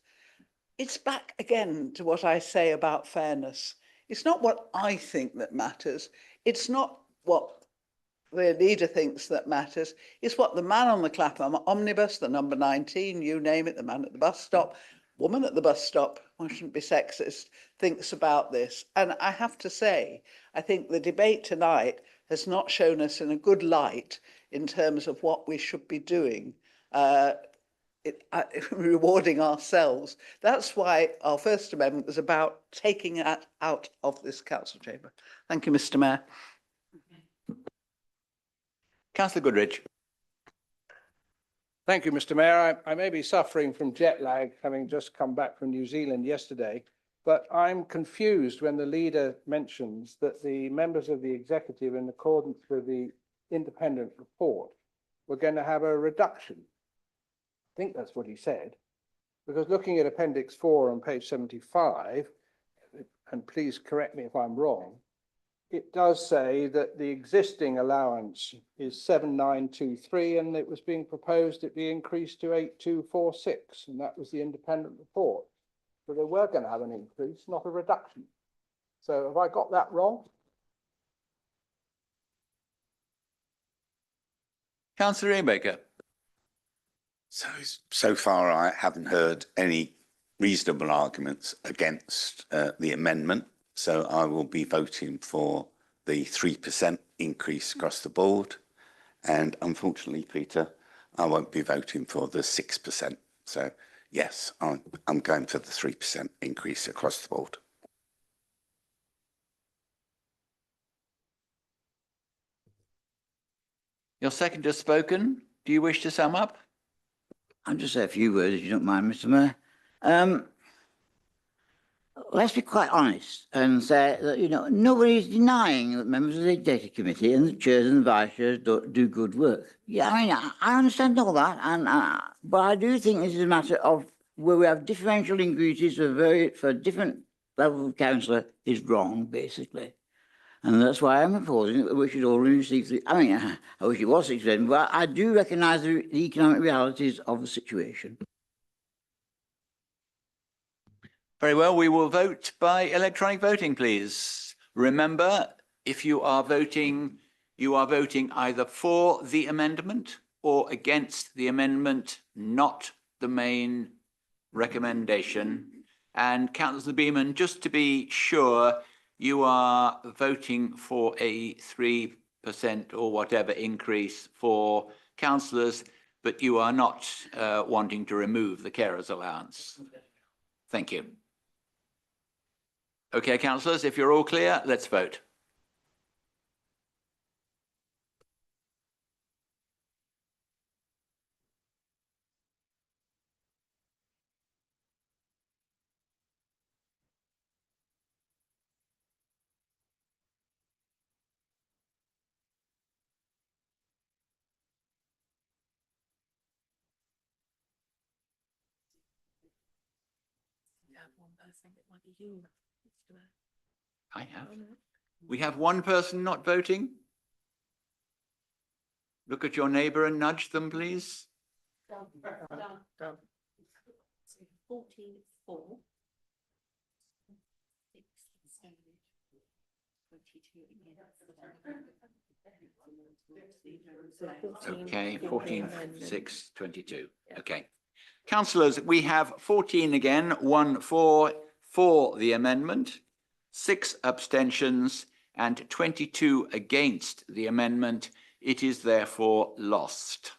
It's back again to what I say about fairness. It's not what I think that matters. It's not what the leader thinks that matters. It's what the man on the Clapham omnibus, the number 19, you name it, the man at the bus stop, woman at the bus stop, I shouldn't be sexist, thinks about this. And I have to say, I think the debate tonight has not shown us in a good light in terms of what we should be doing, rewarding ourselves. That's why our First Amendment was about taking that out of this council chamber. Thank you, Mr. Mayor. Councillor Goodrich. Thank you, Mr. Mayor. I may be suffering from jet lag, having just come back from New Zealand yesterday, but I'm confused when the leader mentions that the members of the executive, in accordance with the independent report, were going to have a reduction. I think that's what he said, because looking at Appendix 4 on page 75, and please correct me if I'm wrong, it does say that the existing allowance is 7923, and it was being proposed it be increased to 8246, and that was the independent report. So they were going to have an increase, not a reduction. So have I got that wrong? Councillor Rainbaker. So far, I haven't heard any reasonable arguments against the amendment. So I will be voting for the 3% increase across the board. And unfortunately, Peter, I won't be voting for the 6%. So yes, I'm going for the 3% increase across the board. Your second has spoken. Do you wish to sum up? I'll just say a few words, if you don't mind, Mr. Mayor. Let's be quite honest and say that, you know, nobody is denying that members of the Executive Committee and the chairs and the vice chairs do good work. Yeah, I mean, I understand all that, but I do think this is a matter of where we have differential increases for different levels of councillor is wrong, basically. And that's why I'm proposing that we should all receive the, I mean, I wish it was 6%, but I do recognise the economic realities of the situation. Very well, we will vote by electronic voting, please. Remember, if you are voting either for the amendment or against the amendment, not the main recommendation. And Councillor Beaman, just to be sure, you are voting for a 3% or whatever increase for councillors, but you are not wanting to remove the carers allowance. Thank you. Okay, councillors, if you're all clear, let's vote. I have. We have one person not voting. Look at your neighbour and nudge them, please. Done. 14.4. Okay, 14.6.22. Okay. Councillors, we have 14 again, 1 for the amendment, 6 abstentions and 22 against the amendment. It is therefore lost.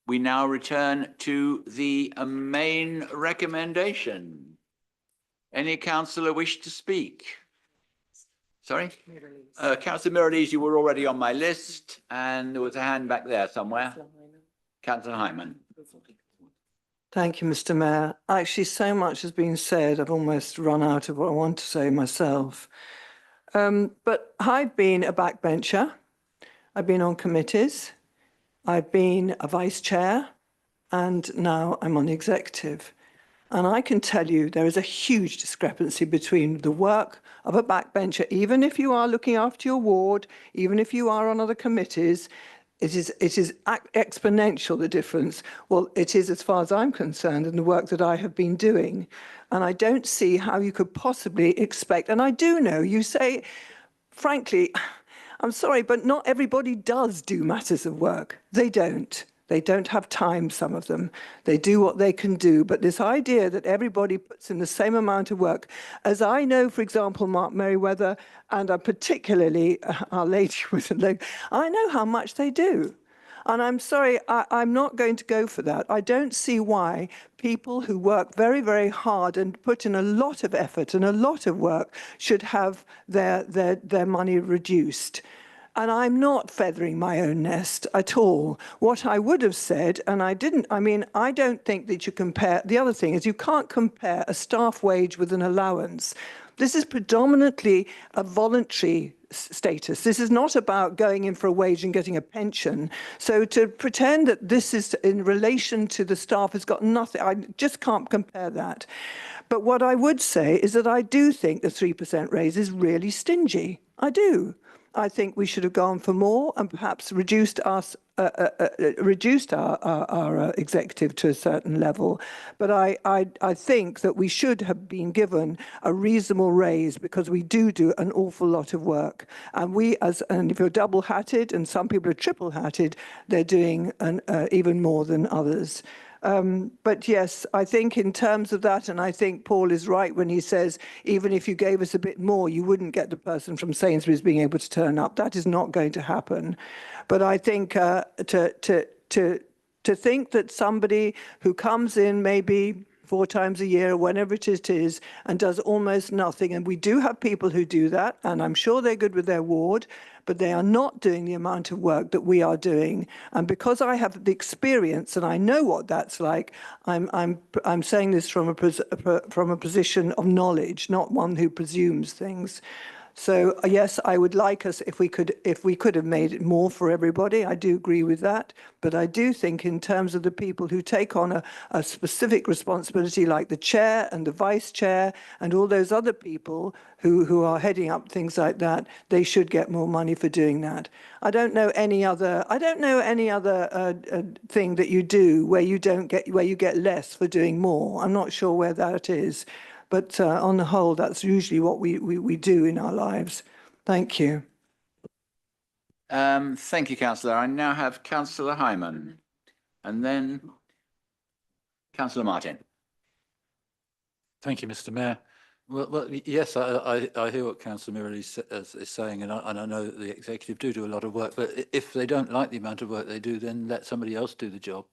We now return to the main recommendation. Any councillor wish to speak? Sorry? Councillor Mirrlees, you were already on my list, and there was a hand back there somewhere. Councillor Hyman. Thank you, Mr. Mayor. Actually, so much has been said, I've almost run out of what I want to say myself. But I've been a backbencher. I've been on committees. I've been a vice chair, and now I'm on the executive. And I can tell you there is a huge discrepancy between the work of a backbencher, even if you are looking after your ward, even if you are on other committees. It is exponential, the difference. Well, it is as far as I'm concerned in the work that I have been doing. And I don't see how you could possibly expect, and I do know, you say, frankly, I'm sorry, but not everybody does do matters of work. They don't. They don't have time, some of them. They do what they can do. But this idea that everybody puts in the same amount of work, as I know, for example, Mark Merriweather, and particularly Our Lady with the leg, I know how much they do. And I'm sorry, I'm not going to go for that. I don't see why people who work very, very hard and put in a lot of effort and a lot of work should have their money reduced. And I'm not feathering my own nest at all. What I would have said, and I didn't, I mean, I don't think that you compare, the other thing is you can't compare a staff wage with an allowance. This is predominantly a voluntary status. This is not about going in for a wage and getting a pension. So to pretend that this is in relation to the staff has got nothing, I just can't compare that. But what I would say is that I do think the 3% raise is really stingy. I do. I think we should have gone for more and perhaps reduced our executive to a certain level. But I think that we should have been given a reasonable raise because we do an awful lot of work. And and if you're double-hatted and some people are triple-hatted, they're doing even more than others. But yes, I think in terms of that, and I think Paul is right when he says, even if you gave us a bit more, you wouldn't get the person from Sainsbury's being able to turn up. That is not going to happen. But I think to think that somebody who comes in maybe 4 times a year, whenever it is, and does almost nothing, and we do have people who do that, and I'm sure they're good with their ward, but they are not doing the amount of work that we are doing. And because I have the experience and I know what that's like, I'm saying this from a position of knowledge, not one who presumes things. So yes, I would like us if we could have made it more for everybody. I do agree with that, but I do think in terms of the people who take on a specific responsibility, like the chair and the vice chair and all those other people who are heading up things like that, they should get more money for doing that. I don't know any other thing that you do where you get less for doing more. I'm not sure where that is. But on the whole, that's usually what we do in our lives. Thank you. Thank you, Councillor. I now have Councillor Hyman and then Councillor Martin. Thank you, Mr. Mayor. Well, yes, I hear what Councillor Mirrlees is saying, and I know that the executive do a lot of work, but if they don't like the amount of work they do, then let somebody else do the job.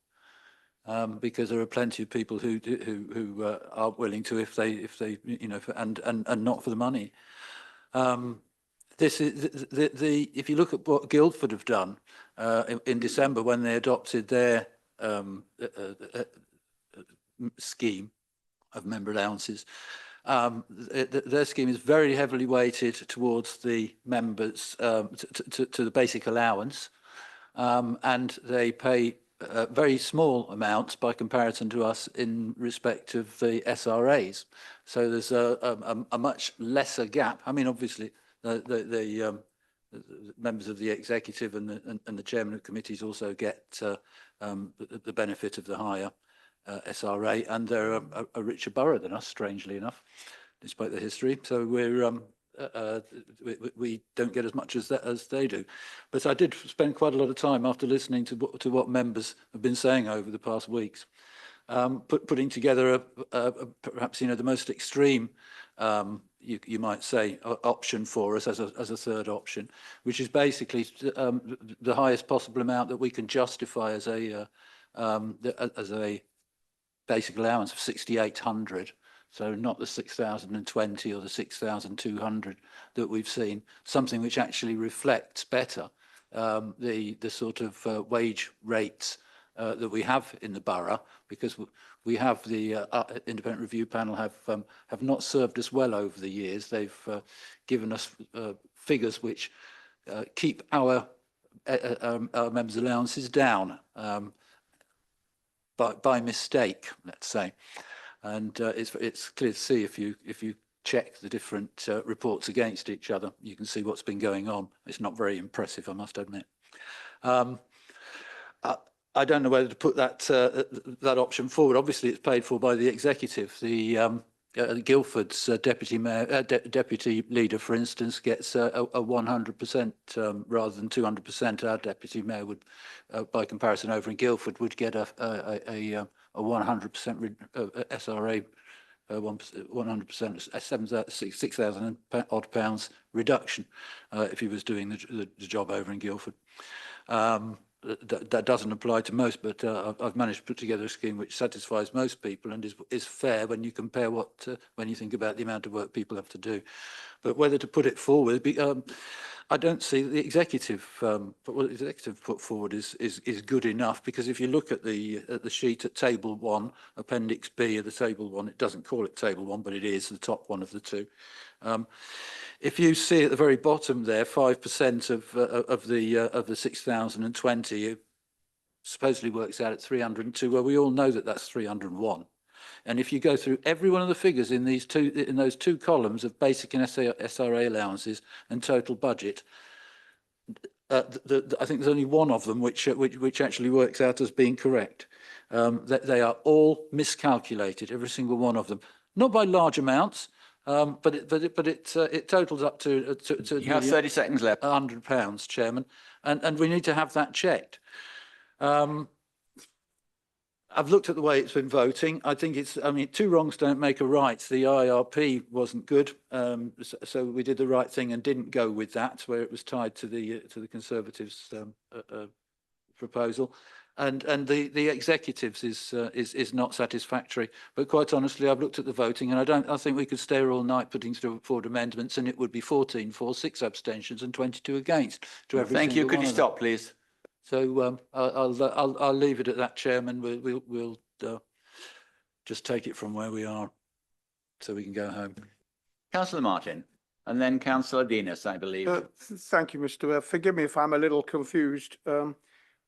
Because there are plenty of people who are willing to if they and not for the money. This is if you look at what Guildford have done in December when they adopted their scheme of member allowances. Their scheme is very heavily weighted towards the members to the basic allowance, and they pay very small amounts by comparison to us in respect of the SRAs. So there's a much lesser gap. I mean, obviously, the members of the executive and the chairman of committees also get the benefit of the higher SRA, and they're a richer borough than us, strangely enough, despite the history. So we don't get as much as they do. But I did spend quite a lot of time after listening to what members have been saying over the past weeks, putting together perhaps the most extreme, you might say, option for us as a third option, which is basically the highest possible amount that we can justify as a basic allowance of 6,800. So not the 6,020 or the 6,200 that we've seen, something which actually reflects better the sort of wage rates that we have in the borough, because we have the independent review panel have not served us well over the years. They've given us figures which keep our members' allowances down by mistake, let's say. And it's clear to see if you check the different reports against each other, you can see what's been going on. It's not very impressive, I must admit. I don't know whether to put that option forward. Obviously, it's paid for by the executive. The Guildford's deputy leader, for instance, gets a 100% rather than 200%. Our deputy mayor would, by comparison, over in Guildford, would get a 100% SRA, 100%, 6,000 odd pounds reduction if he was doing the job over in Guildford. That doesn't apply to most, but I've managed to put together a scheme which satisfies most people and is fair when you compare when you think about the amount of work people have to do. But whether to put it forward, I don't see the executive. What the executive put forward is good enough, because if you look at the sheet at table 1, appendix B of the table 1, it doesn't call it table 1, but it is the top one of the two. If you see at the very bottom there, 5% of the 6,020 supposedly works out at 302. Well, we all know that that's 301. And if you go through every one of the figures in those two columns of basic and SRA allowances and total budget, I think there's only one of them which actually works out as being correct. They are all miscalculated, every single one of them, not by large amounts. But it totals up to you have 30 seconds left. £100, Chairman, and we need to have that checked. I've looked at the way it's been voting. I think two wrongs don't make a right. The IRP wasn't good, so we did the right thing and didn't go with that, where it was tied to the Conservatives' proposal. And the executives is not satisfactory. But quite honestly, I've looked at the voting, and I think we could stay all night putting forward amendments, and it would be 14 for, 6 abstentions, and 22 against. To every Thank you. single Could one you of them. stop, please? So I'll leave it at that, Chairman. We'll just take it from where we are, so we can go home. Councillor Martin, and then Councillor Dinas, I believe. Thank you, Mr. Mayor. Forgive me if I'm a little confused.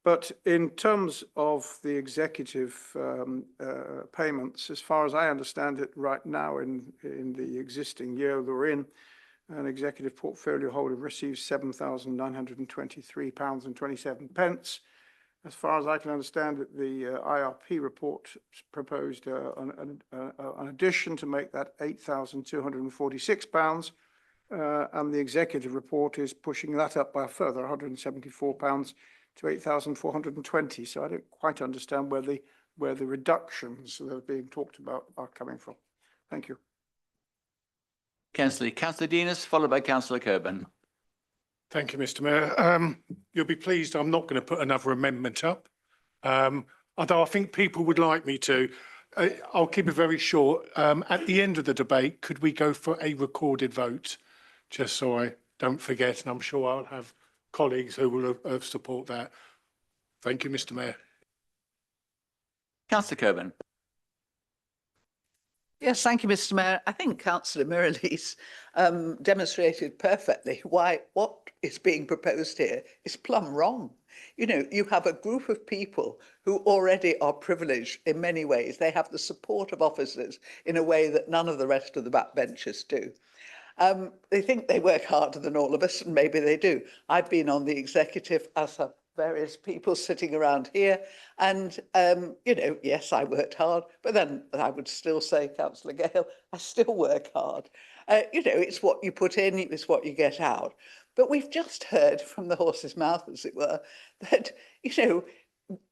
But in terms of the executive payments, as far as I understand it right now in the existing year we're in, an executive portfolio holder receives £7,923.27. As far as I can understand it, the IRP report proposed an addition to make that £8,246, and the executive report is pushing that up by a further £174 to 8,420. So I don't quite understand where the reductions that are being talked about are coming from. Thank you. Councillor Dinas, followed by Councillor Coburn. Thank you, Mr. Mayor. You'll be pleased I'm not going to put another amendment up, although I think people would like me to. I'll keep it very short. At the end of the debate, could we go for a recorded vote, just so I don't forget, and I'm sure I'll have colleagues who will support that. Thank you, Mr. Mayor. Councillor Coburn. Yes, thank you, Mr. Mayor. I think Councillor Mirrlees demonstrated perfectly why what is being proposed here is plumb wrong. You know, you have a group of people who already are privileged in many ways. They have the support of officers in a way that none of the rest of the backbenchers do. They think they work harder than all of us, and maybe they do. I've been on the executive, as have various people sitting around here, and you know, yes, I worked hard, but then I would still say, Councillor Gale, I still work hard. You know, it's what you put in, it's what you get out. But we've just heard from the horse's mouth, as it were, that, you know,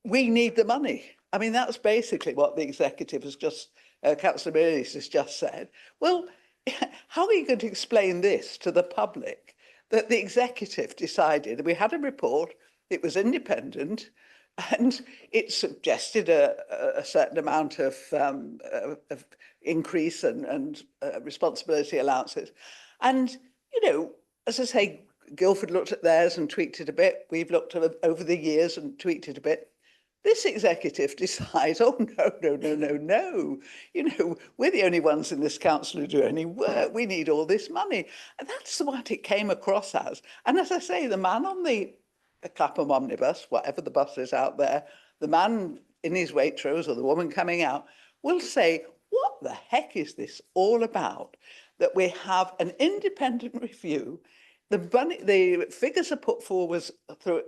we need the money. I mean, that's basically what the executive has just, Councillor Meares has just said. Well, how are you going to explain this to the public, that the executive decided, we had a report, it was independent, and it suggested a certain amount of increase and responsibility allowances. And, you know, as I say, Guildford looked at theirs and tweaked it a bit. We've looked at it over the years and tweaked it a bit. This executive decides, oh, no. You know, we're the only ones in this council who do any work. We need all this money. And that's what it came across as. And as I say, the man on the Clapham omnibus, whatever the bus is out there, the man in his Waitrose or the woman coming out will say, what the heck is this all about? That we have an independent review. The figures are put forward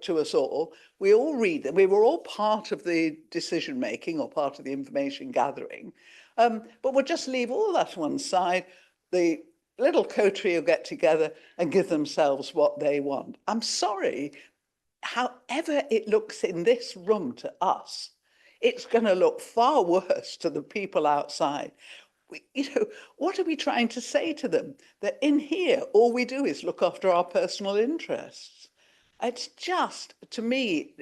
to us all. We all read them. We were all part of the decision making or part of the information gathering. But we'll just leave all that to one side. The little coterie will get together and give themselves what they want. I'm sorry, however it looks in this room to us, it's going to look far worse to the people outside. You know, what are we trying to say to them? That in here, all we do is look after our personal interests. It's just, to me,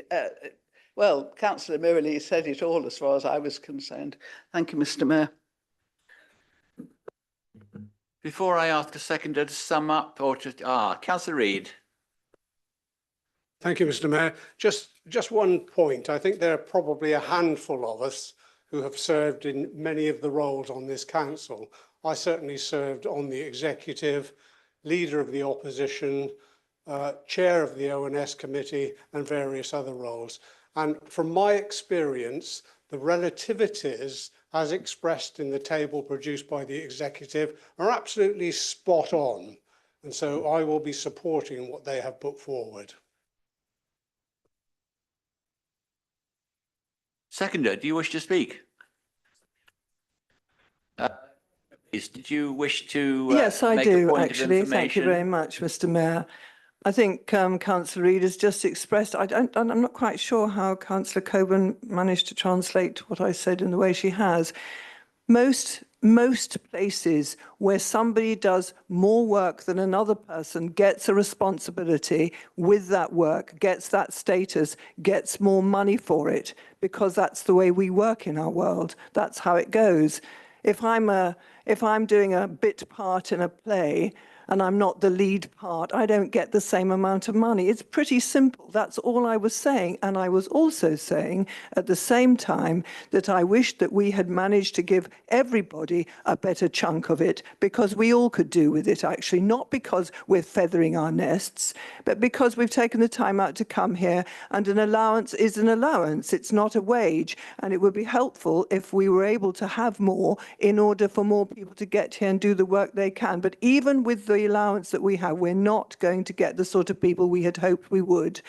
well, Councillor Mirrlees said it all as far as I was concerned. Thank you, Mr. Mayor. Before I ask a seconder to sum up or to, Councillor Reid. Thank you, Mr. Mayor. Just one point. I think there are probably a handful of us who have served in many of the roles on this council. I certainly served on the executive, leader of the opposition, chair of the ONS committee, and various other roles. And from my experience, the relativities as expressed in the table produced by the executive are absolutely spot on. And so I will be supporting what they have put forward. Seconder, do you wish to speak? Did you wish to Yes, I make a do, point of actually. Thank you very information? much, Mr. Mayor. I think Councillor Reid has just expressed, I'm not quite sure how Councillor Coburn managed to translate what I said in the way she has. Most places where somebody does more work than another person gets a responsibility with that work, gets that status, gets more money for it, because that's the way we work in our world. That's how it goes. If I'm doing a bit part in a play and I'm not the lead part, I don't get the same amount of money. It's pretty simple. That's all I was saying. And I was also saying at the same time that I wished that we had managed to give everybody a better chunk of it, because we all could do with it, actually, not because we're feathering our nests, but because we've taken the time out to come here, and an allowance is an allowance. It's not a wage. And it would be helpful if we were able to have more in order for more people to get here and do the work they can. But even with the allowance that we have, we're not going to get the sort of people we had hoped we would.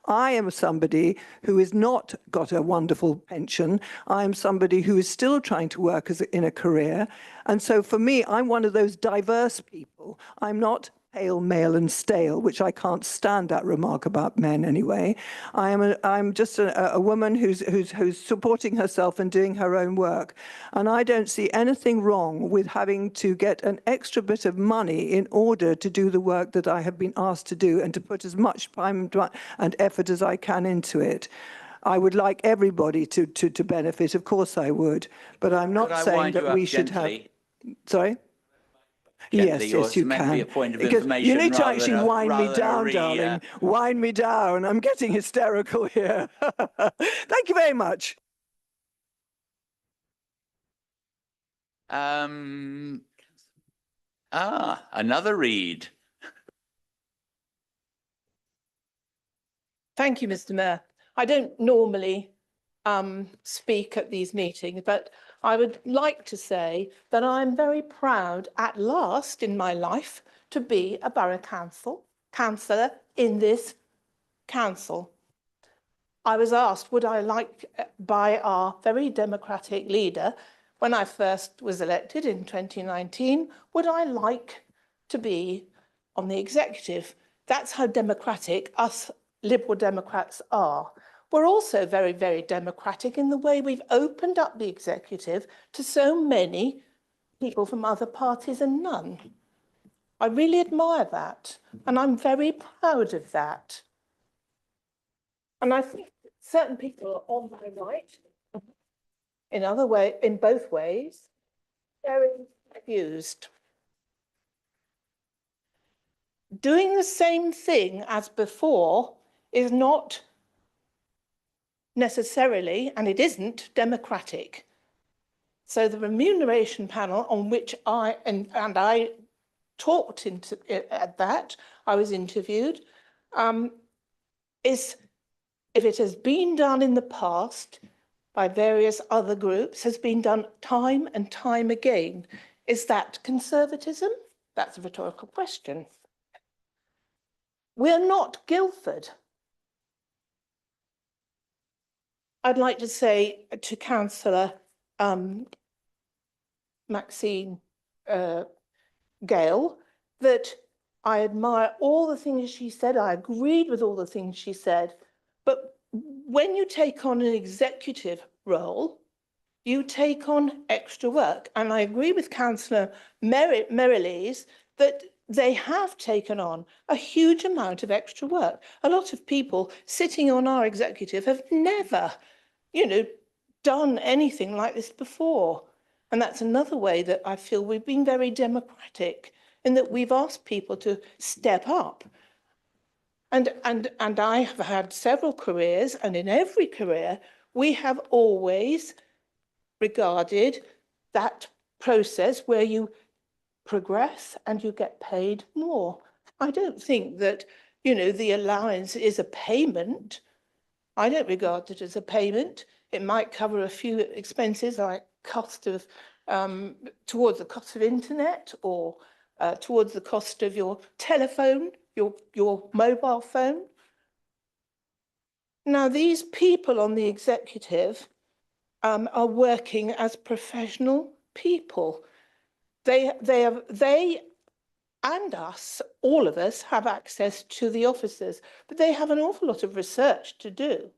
I am somebody who has not got a wonderful pension. I am somebody who is still trying to work in a career. And so for me, I'm one of those diverse people. I'm not pale, male and stale, which I can't stand that remark about men anyway. I'm just a woman who's supporting herself and doing her own work. And I don't see anything wrong with having to get an extra bit of money in order to do the work that I have been asked to do, and to put as much time and effort as I can into it. I would like everybody to benefit, of course I would, but I'm not saying that we should have... Sorry? Gently, Yes, you meant to can. be a point of Because information you need to rather actually than a- wind me rather than a down, darling. Wind me down. I'm getting hysterical here. Thank you very much. Another Reid. Thank you, Mr. Mayor. I don't normally speak at these meetings, but I would like to say that I'm very proud at last in my life to be a borough councillor in this council. I was asked, would I like, by our very democratic leader, when I first was elected in 2019, would I like to be on the executive? That's how democratic us Liberal Democrats are. We're also very, very democratic in the way we've opened up the executive to so many people from other parties and none. I really admire that, and I'm very proud of that. And I think certain people are on my right, in both ways, very confused. Doing the same thing as before is not necessarily, and it isn't, democratic. So the remuneration panel on which I talked at that, I was interviewed, is, if it has been done in the past by various other groups, has been done time and time again. Is that conservatism? That's a rhetorical question. We're not Guildford. I'd like to say to Councillor Maxine Gale that I admire all the things she said. I agreed with all the things she said. But when you take on an executive role, you take on extra work. And I agree with Councillor Merrilees that they have taken on a huge amount of extra work. A lot of people sitting on our executive have never, done anything like this before. And that's another way that I feel we've been very democratic in that we've asked people to step up. And I have had several careers, and in every career, we have always regarded that process where you progress and you get paid more. I don't think that, the allowance is a payment. I don't regard it as a payment. It might cover a few expenses like cost of, towards the cost of internet or towards the cost of your telephone, your mobile phone. Now, these people on the executive are working as professional people. They and us, all of us, have access to the offices, but they have an awful lot of research to do.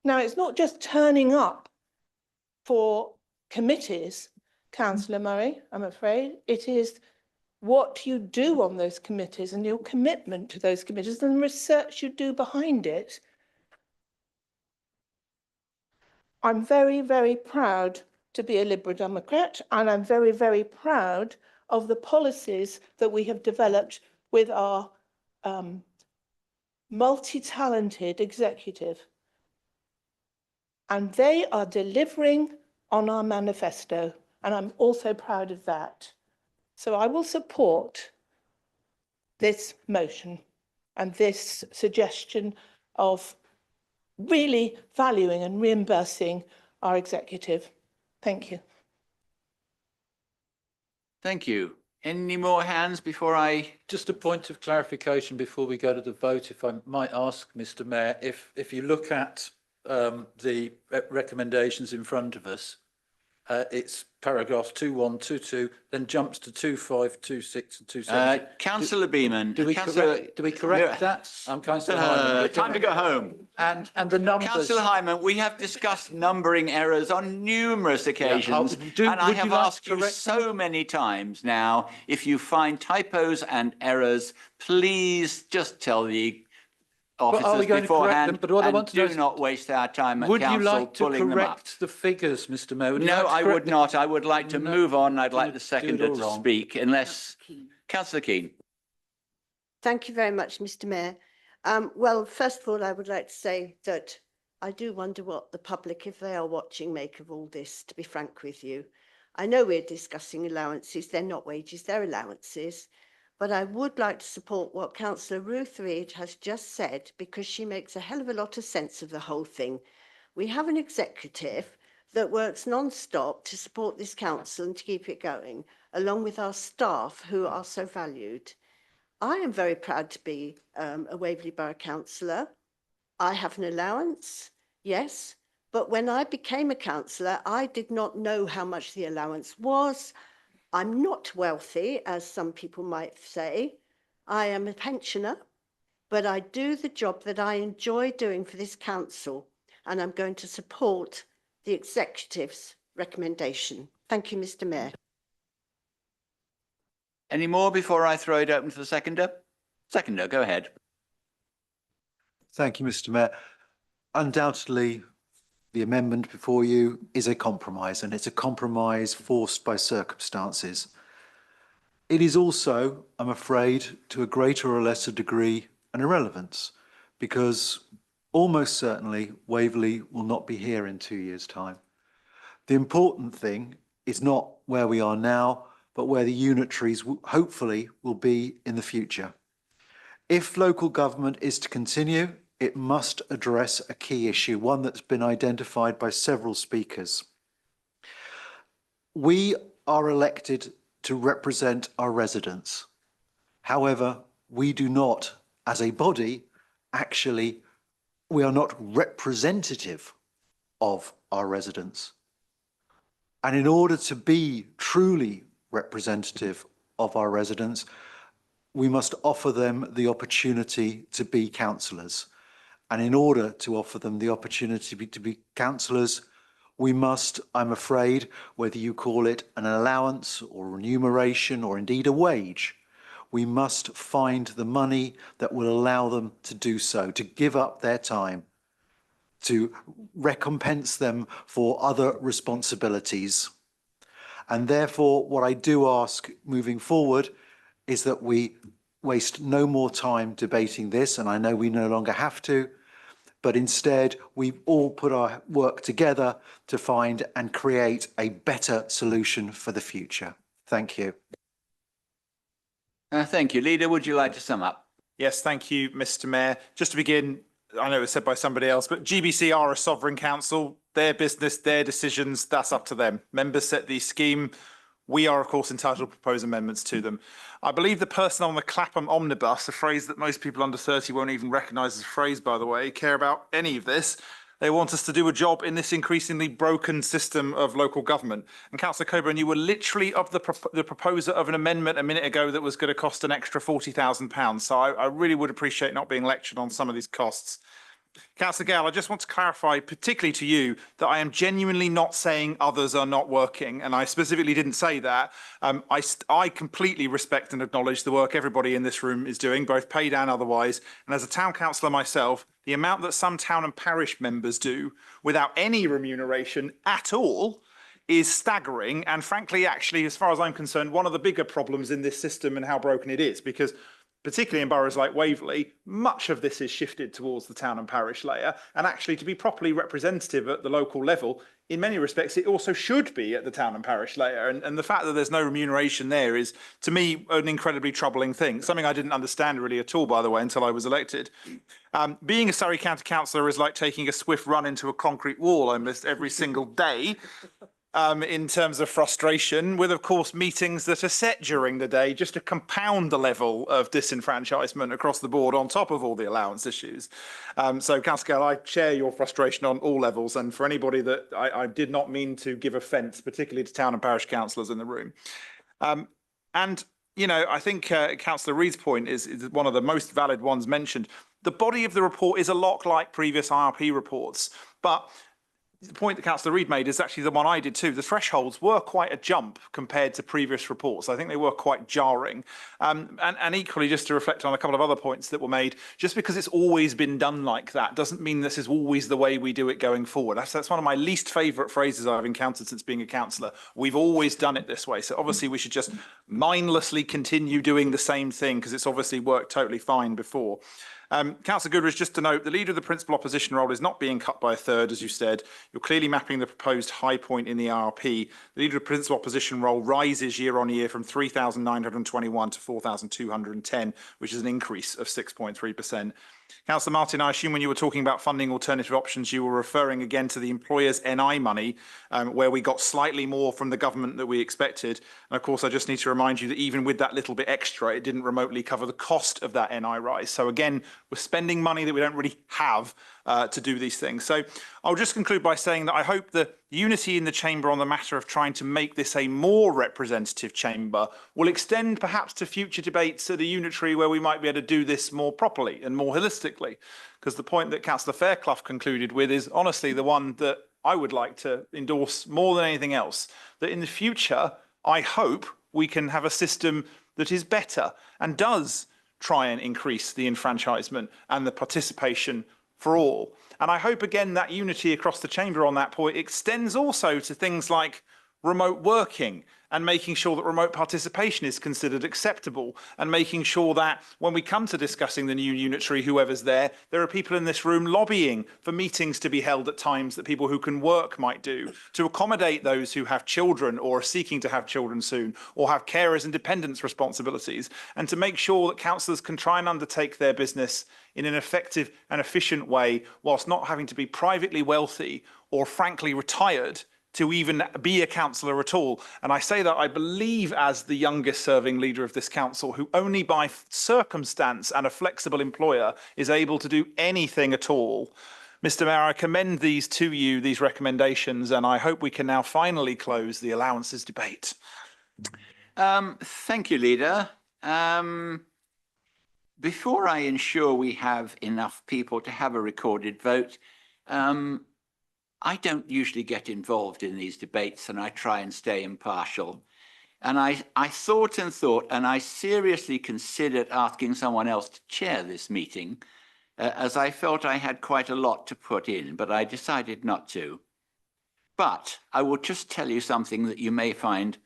Now, it's not just turning up for committees, Councillor Murray, I'm afraid. It is what you do on those committees and your commitment to those committees and the research you do behind it. I'm very, very proud to be a Liberal Democrat, and I'm very, very proud of the policies that we have developed with our multi-talented executive. And they are delivering on our manifesto, and I'm also proud of that. So I will support this motion and this suggestion of really valuing and reimbursing our executive. Thank you. Thank you. Any more hands before I... Just a point of clarification before we go to the vote, if I might ask, Mr. Mayor, if you look at the recommendations in front of us, it's paragraphs 2122, then jumps to 2526 and 27. Councillor Beeman. Do we correct that? I'm Councillor Hyman. Time to go home. And the numbers. Councillor Hyman, we have discussed numbering errors on numerous occasions, Yeah, and I have asked you so many times now, if you find typos and errors, please just tell the officers beforehand, and do not waste our time at council pulling them up. Would you like to correct the figures, Mr. Mayor? No, I would not. I would like to move on. I'd like the seconder to speak, unless... Councillor Keane. Thank you very much, Mr. Mayor. Well, first of all, I would like to say that I do wonder what the public, if they are watching, make of all this, to be frank with you. I know we're discussing allowances. They're not wages, they're allowances. But I would like to support what Councillor Ruth Reid has just said, because she makes a hell of a lot of sense of the whole thing. We have an executive that works non-stop to support this council and to keep it going, along with our staff who are so valued. I am very proud to be a Waverley Borough councillor. I have an allowance, yes, but when I became a councillor, I did not know how much the allowance was. I'm not wealthy, as some people might say. I am a pensioner, but I do the job that I enjoy doing for this council, and I'm going to support the executive's recommendation. Thank you, Mr. Mayor. Any more before I throw it open to the seconder? Seconder, go ahead. Thank you, Mr. Mayor. Undoubtedly, the amendment before you is a compromise, and it's a compromise forced by circumstances. It is also, I'm afraid, to a greater or lesser degree, an irrelevance, because almost certainly Waverley will not be here in 2 years' time. The important thing is not where we are now, but where the unitaries hopefully will be in the future. If local government is to continue, it must address a key issue, one that's been identified by several speakers. We are elected to represent our residents. However, we do not, as a body, we are not representative of our residents. And in order to be truly representative of our residents, we must offer them the opportunity to be councillors. And in order to offer them the opportunity to be councillors, we must, I'm afraid, whether you call it an allowance or remuneration or indeed a wage, we must find the money that will allow them to do so, to give up their time, to recompense them for other responsibilities. And therefore, what I do ask moving forward is that we waste no more time debating this, and I know we no longer have to, but instead we all put our work together to find and create a better solution for the future. Thank you. Thank you. Leader, would you like to sum up? Yes, thank you, Mr. Mayor. Just to begin, I know it was said by somebody else, but GBC are a sovereign council. Their business, their decisions, that's up to them. Members set the scheme. We are, of course, entitled to propose amendments to them. I believe the person on the Clapham omnibus, a phrase that most people under 30 won't even recognise as a phrase, by the way, care about any of this. They want us to do a job in this increasingly broken system of local government. And Councillor Coburn, you were literally the proposer of an amendment a minute ago that was going to cost an extra £40,000. So I really would appreciate not being lectured on some of these costs. Councillor Gale, I just want to clarify, particularly to you, that I am genuinely not saying others are not working, and I specifically didn't say that. I completely respect and acknowledge the work everybody in this room is doing, both paid and otherwise. And as a town councillor myself, the amount that some town and parish members do without any remuneration at all is staggering. And frankly, actually, as far as I'm concerned, one of the bigger problems in this system and how broken it is, because particularly in boroughs like Waverley, much of this is shifted towards the town and parish layer. And actually, to be properly representative at the local level, in many respects, it also should be at the town and parish layer. And the fact that there's no remuneration there is, to me, an incredibly troubling thing. Something I didn't understand really at all, by the way, until I was elected. Being a Surrey County councillor is like taking a swift run into a concrete wall almost every single day. In terms of frustration, with, of course, meetings that are set during the day just to compound the level of disenfranchisement across the board on top of all the allowance issues. So, Councillor Gale, I share your frustration on all levels. And for anybody that I did not mean to give offence, particularly to town and parish councillors in the room. And, you know, I think Councillor Reid's point is one of the most valid ones mentioned. The body of the report is a lot like previous IRP reports, but the point that Councillor Reid made is actually the one I did too. The thresholds were quite a jump compared to previous reports. I think they were quite jarring. And equally, just to reflect on a couple of other points that were made, just because it's always been done like that doesn't mean this is always the way we do it going forward. That's one of my least favourite phrases I've encountered since being a councillor. We've always done it this way. So obviously we should just mindlessly continue doing the same thing because it's obviously worked totally fine before. Councillor Goodrich, just to note, the Leader of the Principal Opposition role is not being cut by a third, as you said. You're clearly mapping the proposed high point in the IRP. The Leader of the Principal Opposition role rises year on year from 3,921 to 4,210, which is an increase of 6.3%. Councillor Martin, I assume when you were talking about funding alternative options, you were referring again to the employers' NI money, where we got slightly more from the government than we expected. And of course, I just need to remind you that even with that little bit extra, it didn't remotely cover the cost of that NI rise. So again, we're spending money that we don't really have to do these things. So I'll just conclude by saying that I hope the unity in the chamber on the matter of trying to make this a more representative chamber will extend perhaps to future debates at a unitary where we might be able to do this more properly and more holistically. Because the point that Councillor Fairclough concluded with is honestly the one that I would like to endorse more than anything else, that in the future, I hope we can have a system that is better and does try and increase the enfranchisement and the participation for all. And I hope, again, that unity across the chamber on that point extends also to things like remote working and making sure that remote participation is considered acceptable, and making sure that when we come to discussing the new unitary, whoever's there are people in this room lobbying for meetings to be held at times that people who can work might do, to accommodate those who have children or are seeking to have children soon, or have carers and dependents responsibilities, and to make sure that councillors can try and undertake their business in an effective and efficient way, whilst not having to be privately wealthy or frankly retired to even be a councillor at all. And I say that, I believe, as the youngest serving leader of this council, who only by circumstance and a flexible employer is able to do anything at all. Mr. Mayor, I commend these to you, these recommendations, and I hope we can now finally close the allowances debate. Thank you, Leader. Before I ensure we have enough people to have a recorded vote, I don't usually get involved in these debates, and I try and stay impartial. And I thought and thought, and I seriously considered asking someone else to chair this meeting, as I felt I had quite a lot to put in, but I decided not to. But I will just tell you something that you may find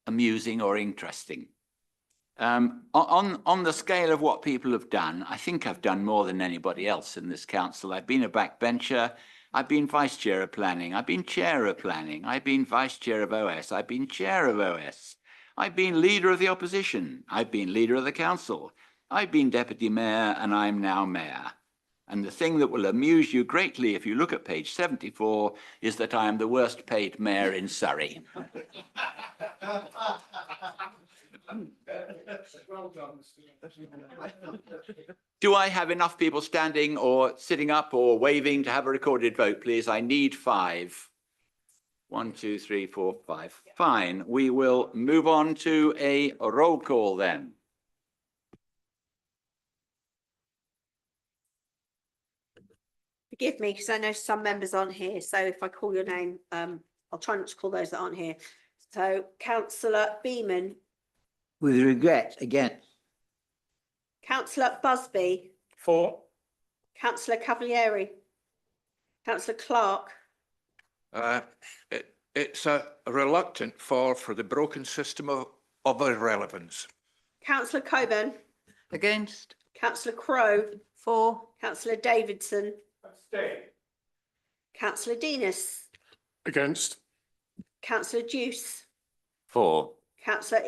amusing or interesting. On the scale of what people have done, I think I've done more than anybody else in this council. I've been a backbencher. I've been vice chair of planning. I've been chair of planning. I've been vice chair of OS. I've been chair of OS. I've been leader of the opposition. I've been leader of the council. I've been deputy mayor, and I'm now mayor. And the thing that will amuse you greatly if you look at page 74 is that I am the worst paid mayor in Surrey. Do I have enough people standing or sitting up or waving to have a recorded vote, please? I need 5. 1, 2, 3, 4, 5. Fine. We will move on to a roll call then. Forgive me, because I know some members aren't here. So if I call your name, I'll try not to call those that aren't here. So Councillor Beeman. With regret, against. Councillor Busby. For. Councillor Cavalieri. Councillor Clark. It's a reluctant for the broken system of irrelevance. Councillor Coburn. Against. Councillor Crowe. For. Councillor Davidson. Abstain. Councillor Denis. Against. Councillor Deuce. For. Councillor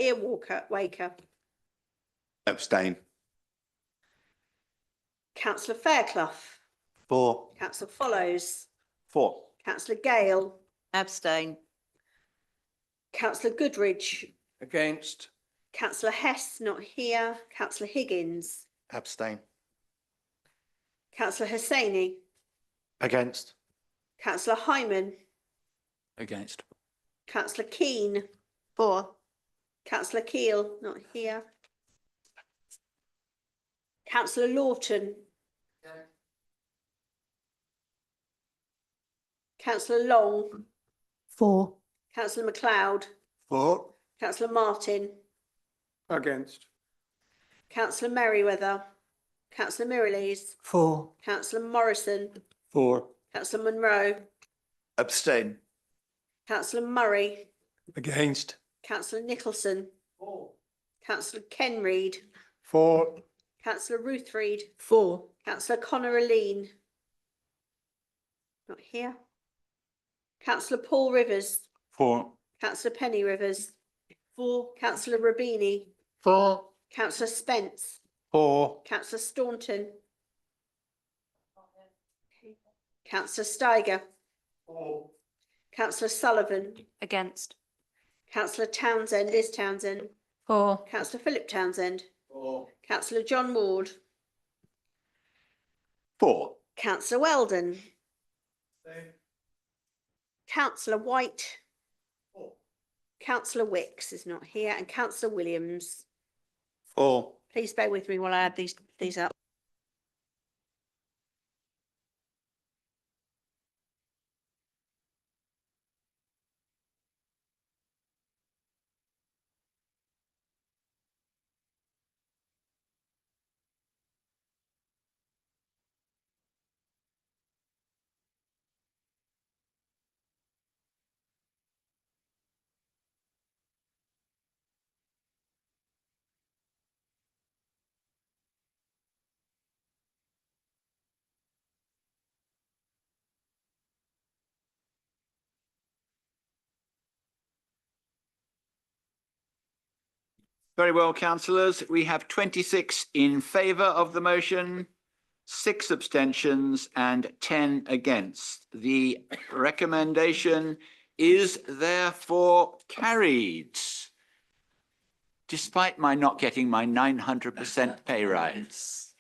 Waker. Abstain. Councillor Fairclough. For. Councillor Follows. For. Councillor Gale. Abstain. Councillor Goodridge. Against. Councillor Hess, not here. Councillor Higgins. Abstain. Councillor Hosseini. Against. Councillor Hyman. Against. Councillor Keane. For. Councillor Keel, not here. Councillor Lawton. Councillor Long. For. Councillor MacLeod. For. Councillor Martin. Against. Councillor Merriweather. Councillor Mirrlees. For. Councillor Morrison. For. Councillor Monroe. Abstain. Councillor Murray. Against. Councillor Nicholson. Councillor Kenreid. For. Councillor Ruth Reid. For. Councillor Connor Aline. Not here. Councillor Paul Rivers. For. Councillor Penny Rivers. For. Councillor Rabini. For. Councillor Spence. For. Councillor Staunton. Councillor Steiger. Councillor Sullivan. Against. Councillor Townsend, Liz Townsend. For. Councillor Philip Townsend. Councillor John Ward. 4. Councillor Weldon. Councillor White. Councillor Wicks is not here, and Councillor Williams. 4. Please bear with me while I add these up. Very well, councillors. We have 26 in favour of the motion, 6 abstentions and 10 against. The recommendation is therefore carried, despite my not getting my 900% pay rise.